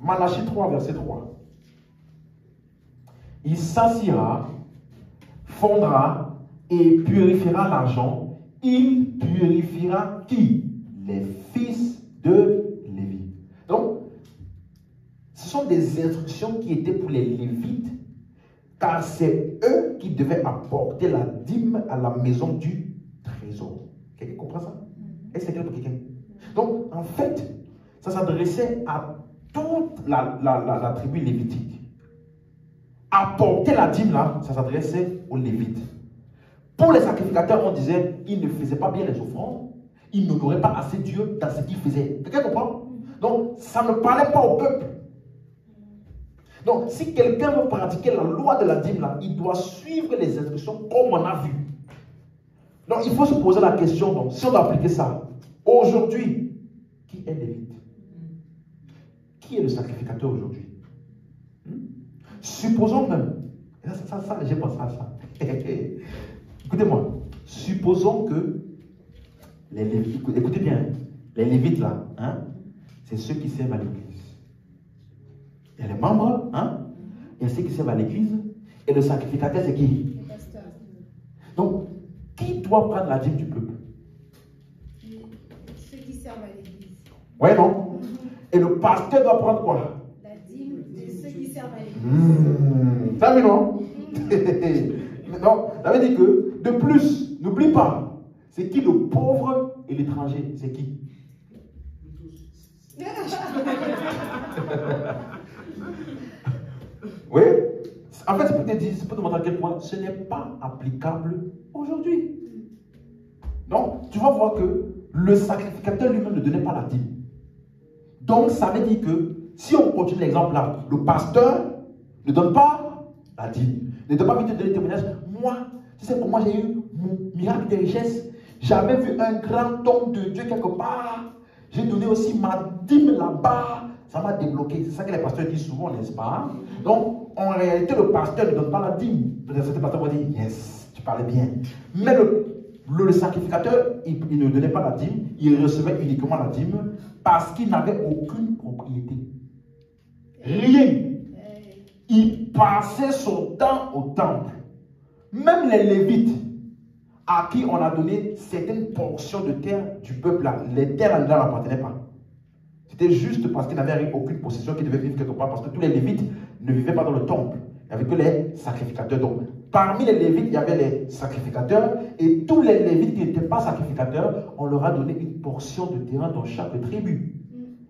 Malachi 3, verset 3. Il s'assiera, fondra et purifiera l'argent. Il purifiera qui? Les fils de Lévi. Donc, ce sont des instructions qui étaient pour les Lévites, car c'est eux qui devaient apporter la dîme à la maison du trésor. Quelqu'un comprend ça? Est-ce que c'est clair pour quelqu'un? Donc, en fait, ça s'adressait à toute la tribu lévitique. Apporter la dîme là, ça s'adressait aux Lévites. Pour les sacrificateurs, on disait, ils ne faisaient pas bien les offrandes, ils n'honoraient pas assez Dieu dans ce qu'ils faisaient. Quelqu'un comprend? Donc, ça ne parlait pas au peuple. Donc, si quelqu'un veut pratiquer la loi de la dîme là, il doit suivre les instructions comme on a vu. Donc, il faut se poser la question, donc, si on doit appliquer ça, aujourd'hui, qui est Lévite? Qui est le sacrificateur aujourd'hui? Supposons même, ça j'ai pensé à ça. Écoutez-moi, supposons que les Lévites, écoutez bien, Les Lévites là, hein, c'est ceux qui servent à l'église. Il y a les membres, hein, il y a ceux qui servent à l'église, et le sacrificateur c'est qui? Le pasteur. Donc, qui doit prendre la dîme du peuple? Ceux qui servent à l'église. Ouais, non? Et le pasteur doit prendre quoi? La dîme de ceux qui servent à l'église. Ça veut non? Non, ça veut dire que, de plus, n'oublie pas, c'est qui le pauvre et l'étranger? C'est qui? Oui? En fait, c'est pour te dire, c'est pour te montrer à quel point ce n'est pas applicable aujourd'hui. Donc, tu vas voir que le sacrificateur lui-même ne donnait pas la dîme. Donc, ça veut dire que, si on continue l'exemple là, le pasteur ne donne pas la dîme. Ne doit pas vite te donner témoignage. Moi, tu sais comment j'ai eu mon miracle de richesse? J'avais vu un grand homme de Dieu quelque part. J'ai donné aussi ma dîme là-bas. Ça m'a débloqué. C'est ça que les pasteurs disent souvent, n'est-ce pas? Donc, en réalité, le pasteur ne donne pas la dîme. Peut-être que certains pasteurs vont dire, yes, tu parlais bien. Mais le sacrificateur, il ne donnait pas la dîme. Il recevait uniquement la dîme parce qu'il n'avait aucune propriété. Rien. Il passait son temps au temple. Même les Lévites, à qui on a donné certaines portions de terre du peuple là, les terres ne leur appartenaient pas. C'était juste parce qu'ils n'avaient aucune possession qu'ils devaient vivre quelque part, parce que tous les Lévites ne vivaient pas dans le temple. Il n'y avait que les sacrificateurs. Donc, parmi les Lévites, il y avait les sacrificateurs, et tous les Lévites qui n'étaient pas sacrificateurs, on leur a donné une portion de terrain dans chaque tribu.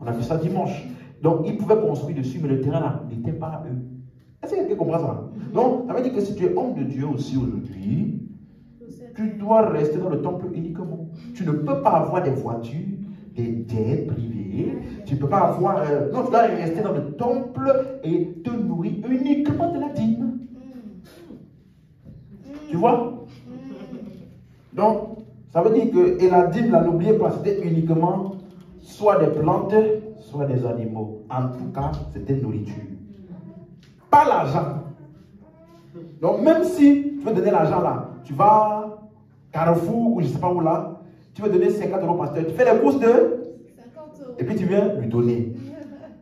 On a vu ça dimanche. Donc, ils pouvaient construire dessus, mais le terrain là n'était pas à eux. Est-ce que quelqu'un comprend ça? Donc, ça veut dire que si tu es homme de Dieu aussi aujourd'hui, tu dois rester dans le temple uniquement. Tu ne peux pas avoir des voitures, des dettes privées. Tu ne peux pas avoir... non, tu dois rester dans le temple et te nourrir uniquement de la dîme. Tu vois? Donc, ça veut dire que... Et la dîme, là, n'oubliez pas, c'était uniquement soit des plantes, soit des animaux. En tout cas, c'était nourriture. Pas l'argent. Donc, même si tu veux donner l'argent là, tu vas Carrefour ou je ne sais pas où là, tu veux donner 50 € au pasteur, tu fais les courses de 50 €. Et puis tu viens lui donner.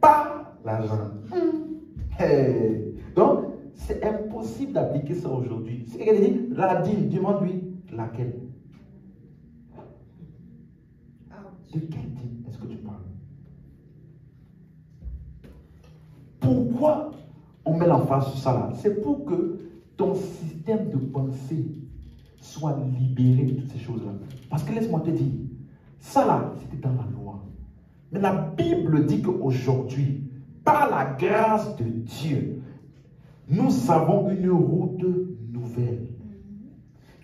Pas l'argent. Hey. Donc, c'est impossible d'appliquer ça aujourd'hui. Si quelqu'un dit la dîme, demande-lui laquelle. De quelle dîme est-ce que tu parles? Pourquoi on met l'emphase sur ça là? C'est pour que ton système de pensée soit libéré de toutes ces choses-là. Parce que laisse-moi te dire, ça là, c'était dans la loi. Mais la Bible dit qu'aujourd'hui, par la grâce de Dieu, nous avons une route nouvelle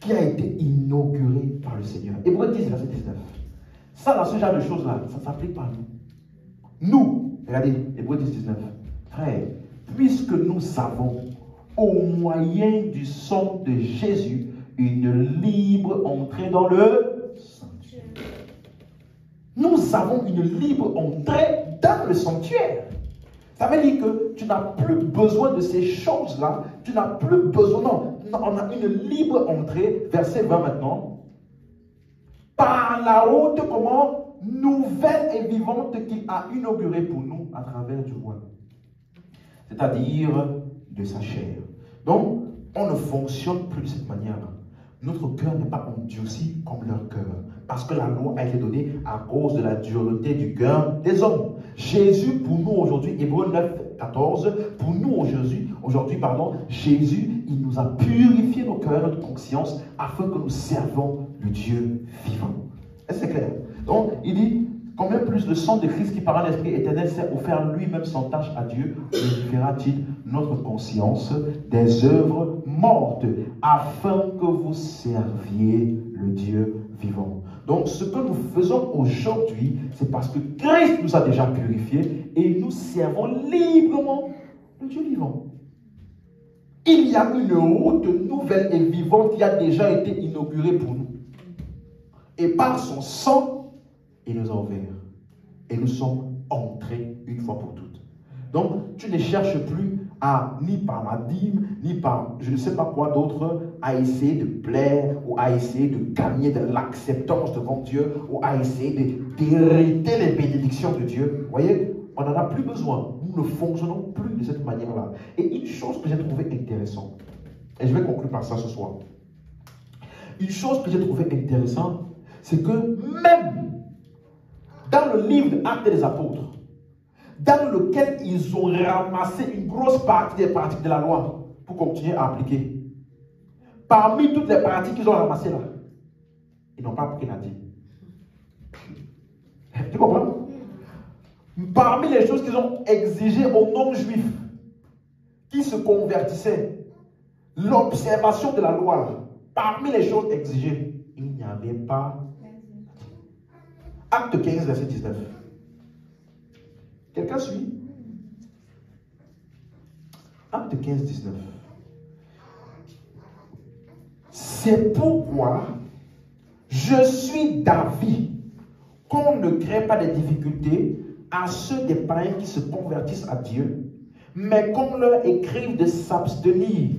qui a été inaugurée par le Seigneur. Hébreux 10, verset 19. Ça là, ce genre de choses-là, ça ne s'applique pas à nous. Nous, regardez, Hébreux 10, 19. Frère, puisque nous avons, au moyen du sang de Jésus, une libre entrée dans le sanctuaire. Nous avons une libre entrée dans le sanctuaire. Ça veut dire que tu n'as plus besoin de ces choses-là. Tu n'as plus besoin. Non, on a une libre entrée. Verset 20 maintenant. Par la route, comment? Nouvelle et vivante qu'il a inaugurée pour nous à travers du roi. C'est-à-dire de sa chair. Donc, on ne fonctionne plus de cette manière-là. Notre cœur n'est pas endurci comme leur cœur. Parce que la loi a été donnée à cause de la dureté du cœur des hommes. Jésus, pour nous aujourd'hui, Hébreux 9, 14, pour nous aujourd'hui, Jésus, il nous a purifié nos cœurs, notre conscience, afin que nous servons le Dieu vivant. Est-ce que c'est clair? Donc, il dit, combien plus le sang de Christ qui par un esprit éternel s'est offert lui-même sans tâche à Dieu, purifiera-t-il notre conscience des œuvres mortes, afin que vous serviez le Dieu vivant. Donc, ce que nous faisons aujourd'hui, c'est parce que Christ nous a déjà purifiés et nous servons librement le Dieu vivant. Il y a une route nouvelle et vivante qui a déjà été inaugurée pour nous. Et par son sang, il nous a ouverts. Et nous sommes entrés une fois pour toutes. Donc, tu ne cherches plus à, ni par la dîme, ni par je ne sais pas quoi d'autre, à essayer de plaire ou à essayer de gagner de l'acceptance devant Dieu ou à essayer d'hériter les bénédictions de Dieu. Vous voyez, on n'en a plus besoin. Nous ne fonctionnons plus de cette manière-là. Et une chose que j'ai trouvée intéressante, et je vais conclure par ça ce soir. Une chose que j'ai trouvée intéressante, c'est que même dans le livre de Actes des Apôtres, dans lequel ils ont ramassé une grosse partie des pratiques de la loi pour continuer à appliquer, parmi toutes les pratiques qu'ils ont ramassées là, ils n'ont pas pris la dîme. Tu comprends? Parmi les choses qu'ils ont exigées aux non-juifs qui se convertissaient, l'observation de la loi, parmi les choses exigées, il n'y avait pas. Acte 15, verset 19. Quelqu'un suit? Acte 15, 19. C'est pourquoi je suis d'avis qu'on ne crée pas de difficultés à ceux des païens qui se convertissent à Dieu, mais qu'on leur écrive de s'abstenir.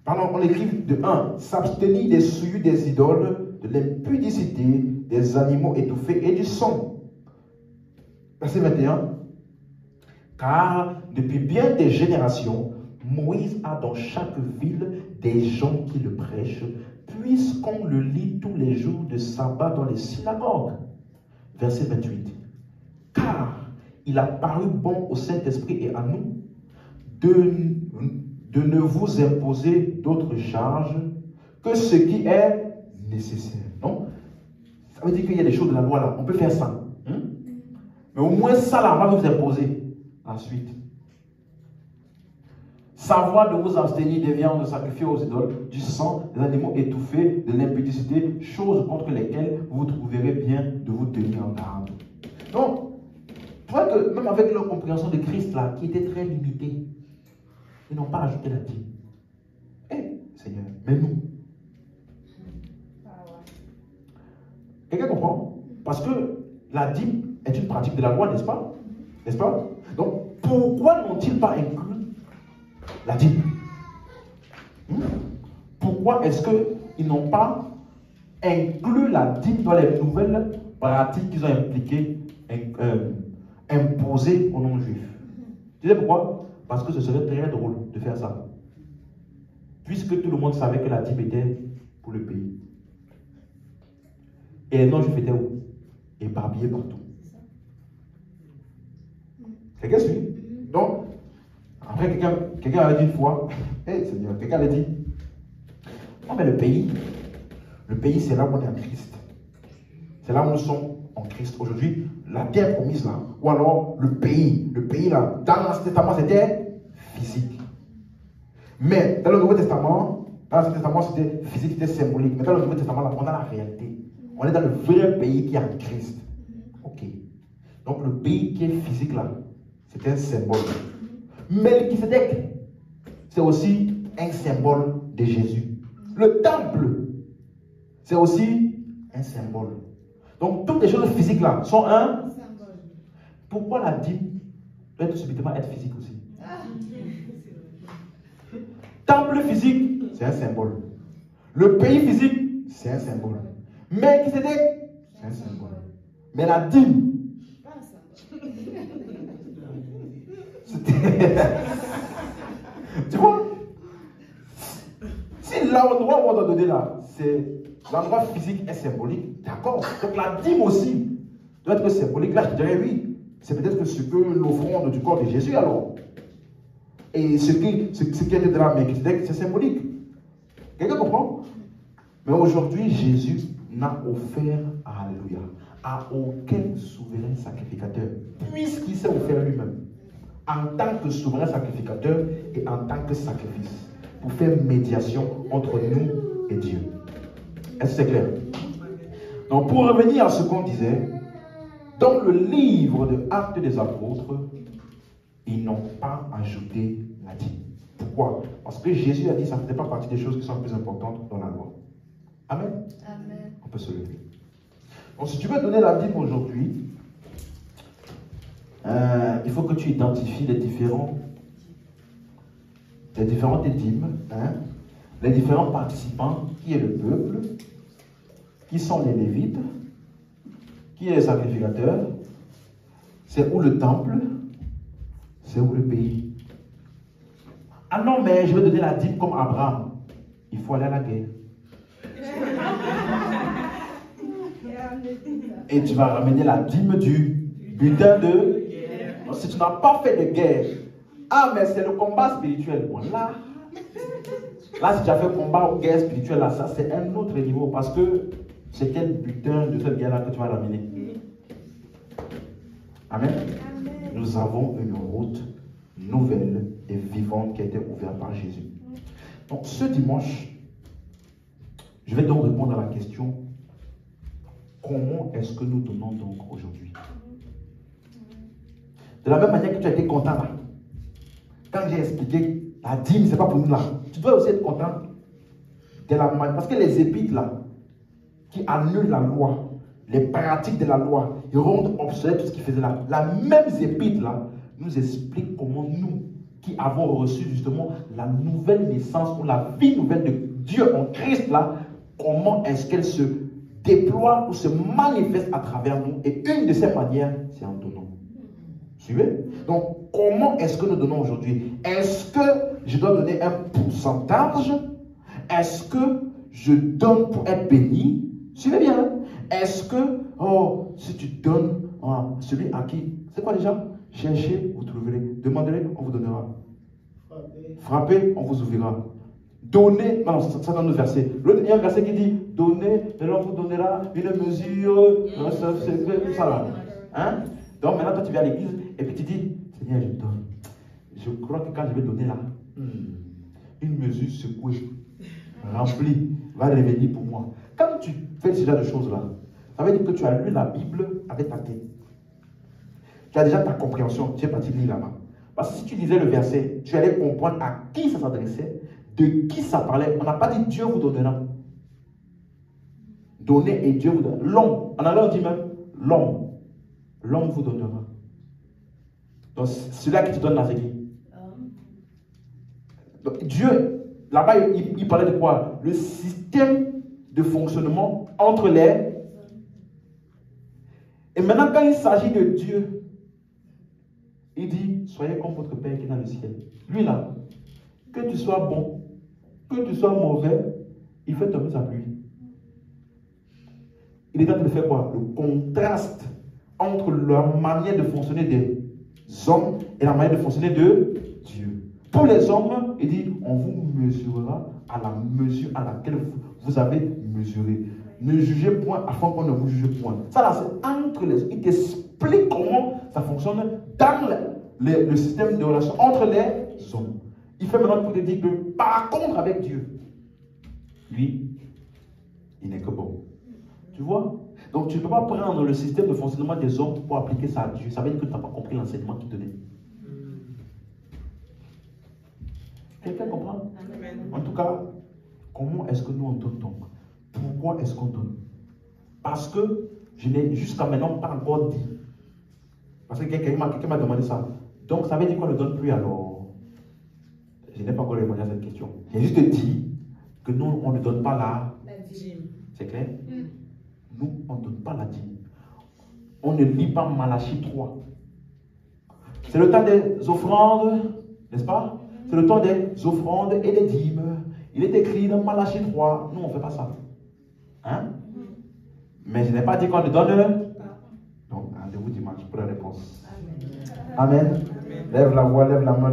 On écrive de 1, s'abstenir des souillures des idoles, de l'impudicité, des animaux étouffés et du sang. Verset 21. Car depuis bien des générations, Moïse a dans chaque ville des gens qui le prêchent, puisqu'on le lit tous les jours de sabbat dans les synagogues. Verset 28. Car il a paru bon au Saint-Esprit et à nous de ne vous imposer d'autres charges que ce qui est nécessaire. Non? Ça veut dire qu'il y a des choses de la loi là. On peut faire ça. Mais au moins ça là, on va vous imposer. Ensuite, savoir de vous abstenir des viandes sacrifiées aux idoles, du sang, des animaux étouffés, de l'impudicité, choses contre lesquelles vous trouverez bien de vous tenir en garde. Donc, tu vois que même avec leur compréhension de Christ là, qui était très limitée, ils n'ont pas ajouté la dîme. Seigneur, mais nous. Quelqu'un comprend? Parce que la dîme est une pratique de la loi, n'est-ce pas? N'est-ce pas? Donc, pourquoi n'ont-ils pas inclus la dîme? Pourquoi est-ce qu'ils n'ont pas inclus la dîme dans les nouvelles pratiques qu'ils ont imposées aux non-juifs? Tu sais pourquoi? Parce que ce serait très drôle de faire ça. Puisque tout le monde savait que la dîme était pour le pays. Et les non-juifs étaient où? Éparpillés partout. Quelqu'un suit? Donc, après, quelqu'un avait dit une fois, Seigneur, quelqu'un avait dit, non mais le pays c'est là où on est en Christ. C'est là où nous sommes en Christ. Aujourd'hui, la terre promise là, ou alors le pays là, dans l'Ancien Testament c'était physique. Mais dans le Nouveau Testament, c'était physique, c'était symbolique. Mais dans le Nouveau Testament, là, on a la réalité. On est dans le vrai pays qui est en Christ. Ok. Donc le pays qui est physique là, c'est un symbole. Melchisédek, c'est aussi un symbole de Jésus. Le temple, c'est aussi un symbole. Donc toutes les choses physiques là sont un symbole. Pourquoi la dîme doit subitement être physique aussi? Temple physique, c'est un symbole. Le pays physique, c'est un symbole. Melchisédek, c'est un symbole. Mais la dîme, tu vois? Si l'endroit où on doit donner là, c'est l'endroit physique et symbolique, d'accord. Donc la dîme aussi doit être symbolique. Là, je dirais oui. C'est peut-être ce que l'offrande du corps de Jésus alors. Et ce qui était de la Melchisédek, c'est symbolique. Quelqu'un comprend? Mais aujourd'hui, Jésus n'a offert, alléluia, à aucun souverain sacrificateur, puisqu'il s'est offert lui-même, en tant que souverain sacrificateur et en tant que sacrifice, pour faire médiation entre nous et Dieu. Est-ce que c'est clair? Donc, pour revenir à ce qu'on disait, dans le livre de Actes des Apôtres, ils n'ont pas ajouté la dîme. Pourquoi? Parce que Jésus a dit que ça ne faisait pas partie des choses qui sont les plus importantes dans la loi. Amen. Amen. On peut se lever. Donc si tu veux donner la dîme aujourd'hui, il faut que tu identifies les différentes dîmes, hein, les différents participants, qui est le peuple, qui sont les Lévites, qui est les sacrificateurs, c'est où le temple, c'est où le pays. Ah non, mais je vais donner la dîme comme Abraham. Il faut aller à la guerre. Et tu vas ramener la dîme du butin de... Donc, si tu n'as pas fait de guerre, ah mais c'est le combat spirituel. Bon, là, si tu as fait combat ou guerre spirituelle, là, ça c'est un autre niveau. Parce que c'est quel butin de cette guerre-là que tu vas ramener. Amen. Nous avons une route nouvelle et vivante qui a été ouverte par Jésus. Donc ce dimanche, je vais donc répondre à la question: comment est-ce que nous donnons donc aujourd'hui? De la même manière que tu as été content là, quand j'ai expliqué la dîme, c'est pas pour nous là, tu dois aussi être content de la manière, parce que les épîtres là, qui annulent la loi, les pratiques de la loi, ils rendent obsolète tout ce qu'ils faisaient là. La même épître là nous explique comment nous, qui avons reçu justement la nouvelle naissance ou la vie nouvelle de Dieu en Christ là, comment est-ce qu'elle se déploie ou se manifeste à travers nous. Et une de ces manières, c'est en donnant. Suivez? Donc, comment est-ce que nous donnons aujourd'hui? Est-ce que je dois donner un pourcentage? Est-ce que je donne pour être béni? Suivez bien. Hein? Est-ce que, oh, si tu donnes à celui à qui, c'est quoi déjà? Cherchez, vous trouverez. Demandez, on vous donnera. Frappez, on vous ouvrira. Donnez, non, ça dans le verset. Il y a un verset qui dit, donnez, et l'on vous donnera une mesure, c'est ça là. Hein? Donc maintenant, toi tu viens à l'église, et puis tu dis, Seigneur, je donne. Je crois que quand je vais donner là, une mesure secouée, remplie, va revenir pour moi. Quand tu fais ce genre de choses là, ça veut dire que tu as lu la Bible avec ta tête. Tu as déjà ta compréhension, tu es parti lire là-bas. Parce que si tu lisais le verset, tu allais comprendre à qui ça s'adressait, de qui ça parlait. On n'a pas dit Dieu vous donnera. Donner et Dieu vous donnera. L'homme, en allant on dit même l'homme. L'homme vous donnera. Donc celui-là qui te donne la c'est qui? Donc Dieu, là-bas il parlait de quoi? Le système de fonctionnement entre les... Et maintenant quand il s'agit de Dieu, il dit, soyez comme votre Père qui est dans le ciel. Lui là, que tu sois bon, que tu sois mauvais, il fait tomber sa pluie. Il est en train de faire quoi? Le contraste entre la manière de fonctionner des hommes et la manière de fonctionner de Dieu. Pour les hommes, il dit, on vous mesurera à la mesure à laquelle vous avez mesuré. Ne jugez point afin qu'on ne vous juge point. Ça là, c'est entre les hommes. Il t'explique comment ça fonctionne dans le système de relation entre les hommes. Il fait maintenant pour te dire que par contre avec Dieu, lui, il n'est que bon. Tu vois? Donc tu ne peux pas prendre le système de fonctionnement des hommes pour appliquer ça à Dieu. Ça veut dire que tu n'as pas compris l'enseignement qu'il donnait. Quelqu'un comprend? En tout cas, comment est-ce que nous on donne donc? Pourquoi est-ce qu'on donne? Parce que je n'ai jusqu'à maintenant pas encore dit. Parce que quelqu'un m'a demandé ça. Donc ça veut dire qu'on ne donne plus alors? Je n'ai pas encore répondu à cette question. J'ai juste dit que nous, on ne donne pas la dîme. C'est clair? Nous, on ne donne pas la dîme. On ne lit pas Malachie 3. C'est le temps des offrandes, n'est-ce pas? C'est le temps des offrandes et des dîmes. Il est écrit dans Malachie 3. Nous, on ne fait pas ça. Hein? Mais je n'ai pas dit qu'on ne donne. Donc, rendez-vous dimanche pour la réponse. Amen. Lève la voix, lève la main.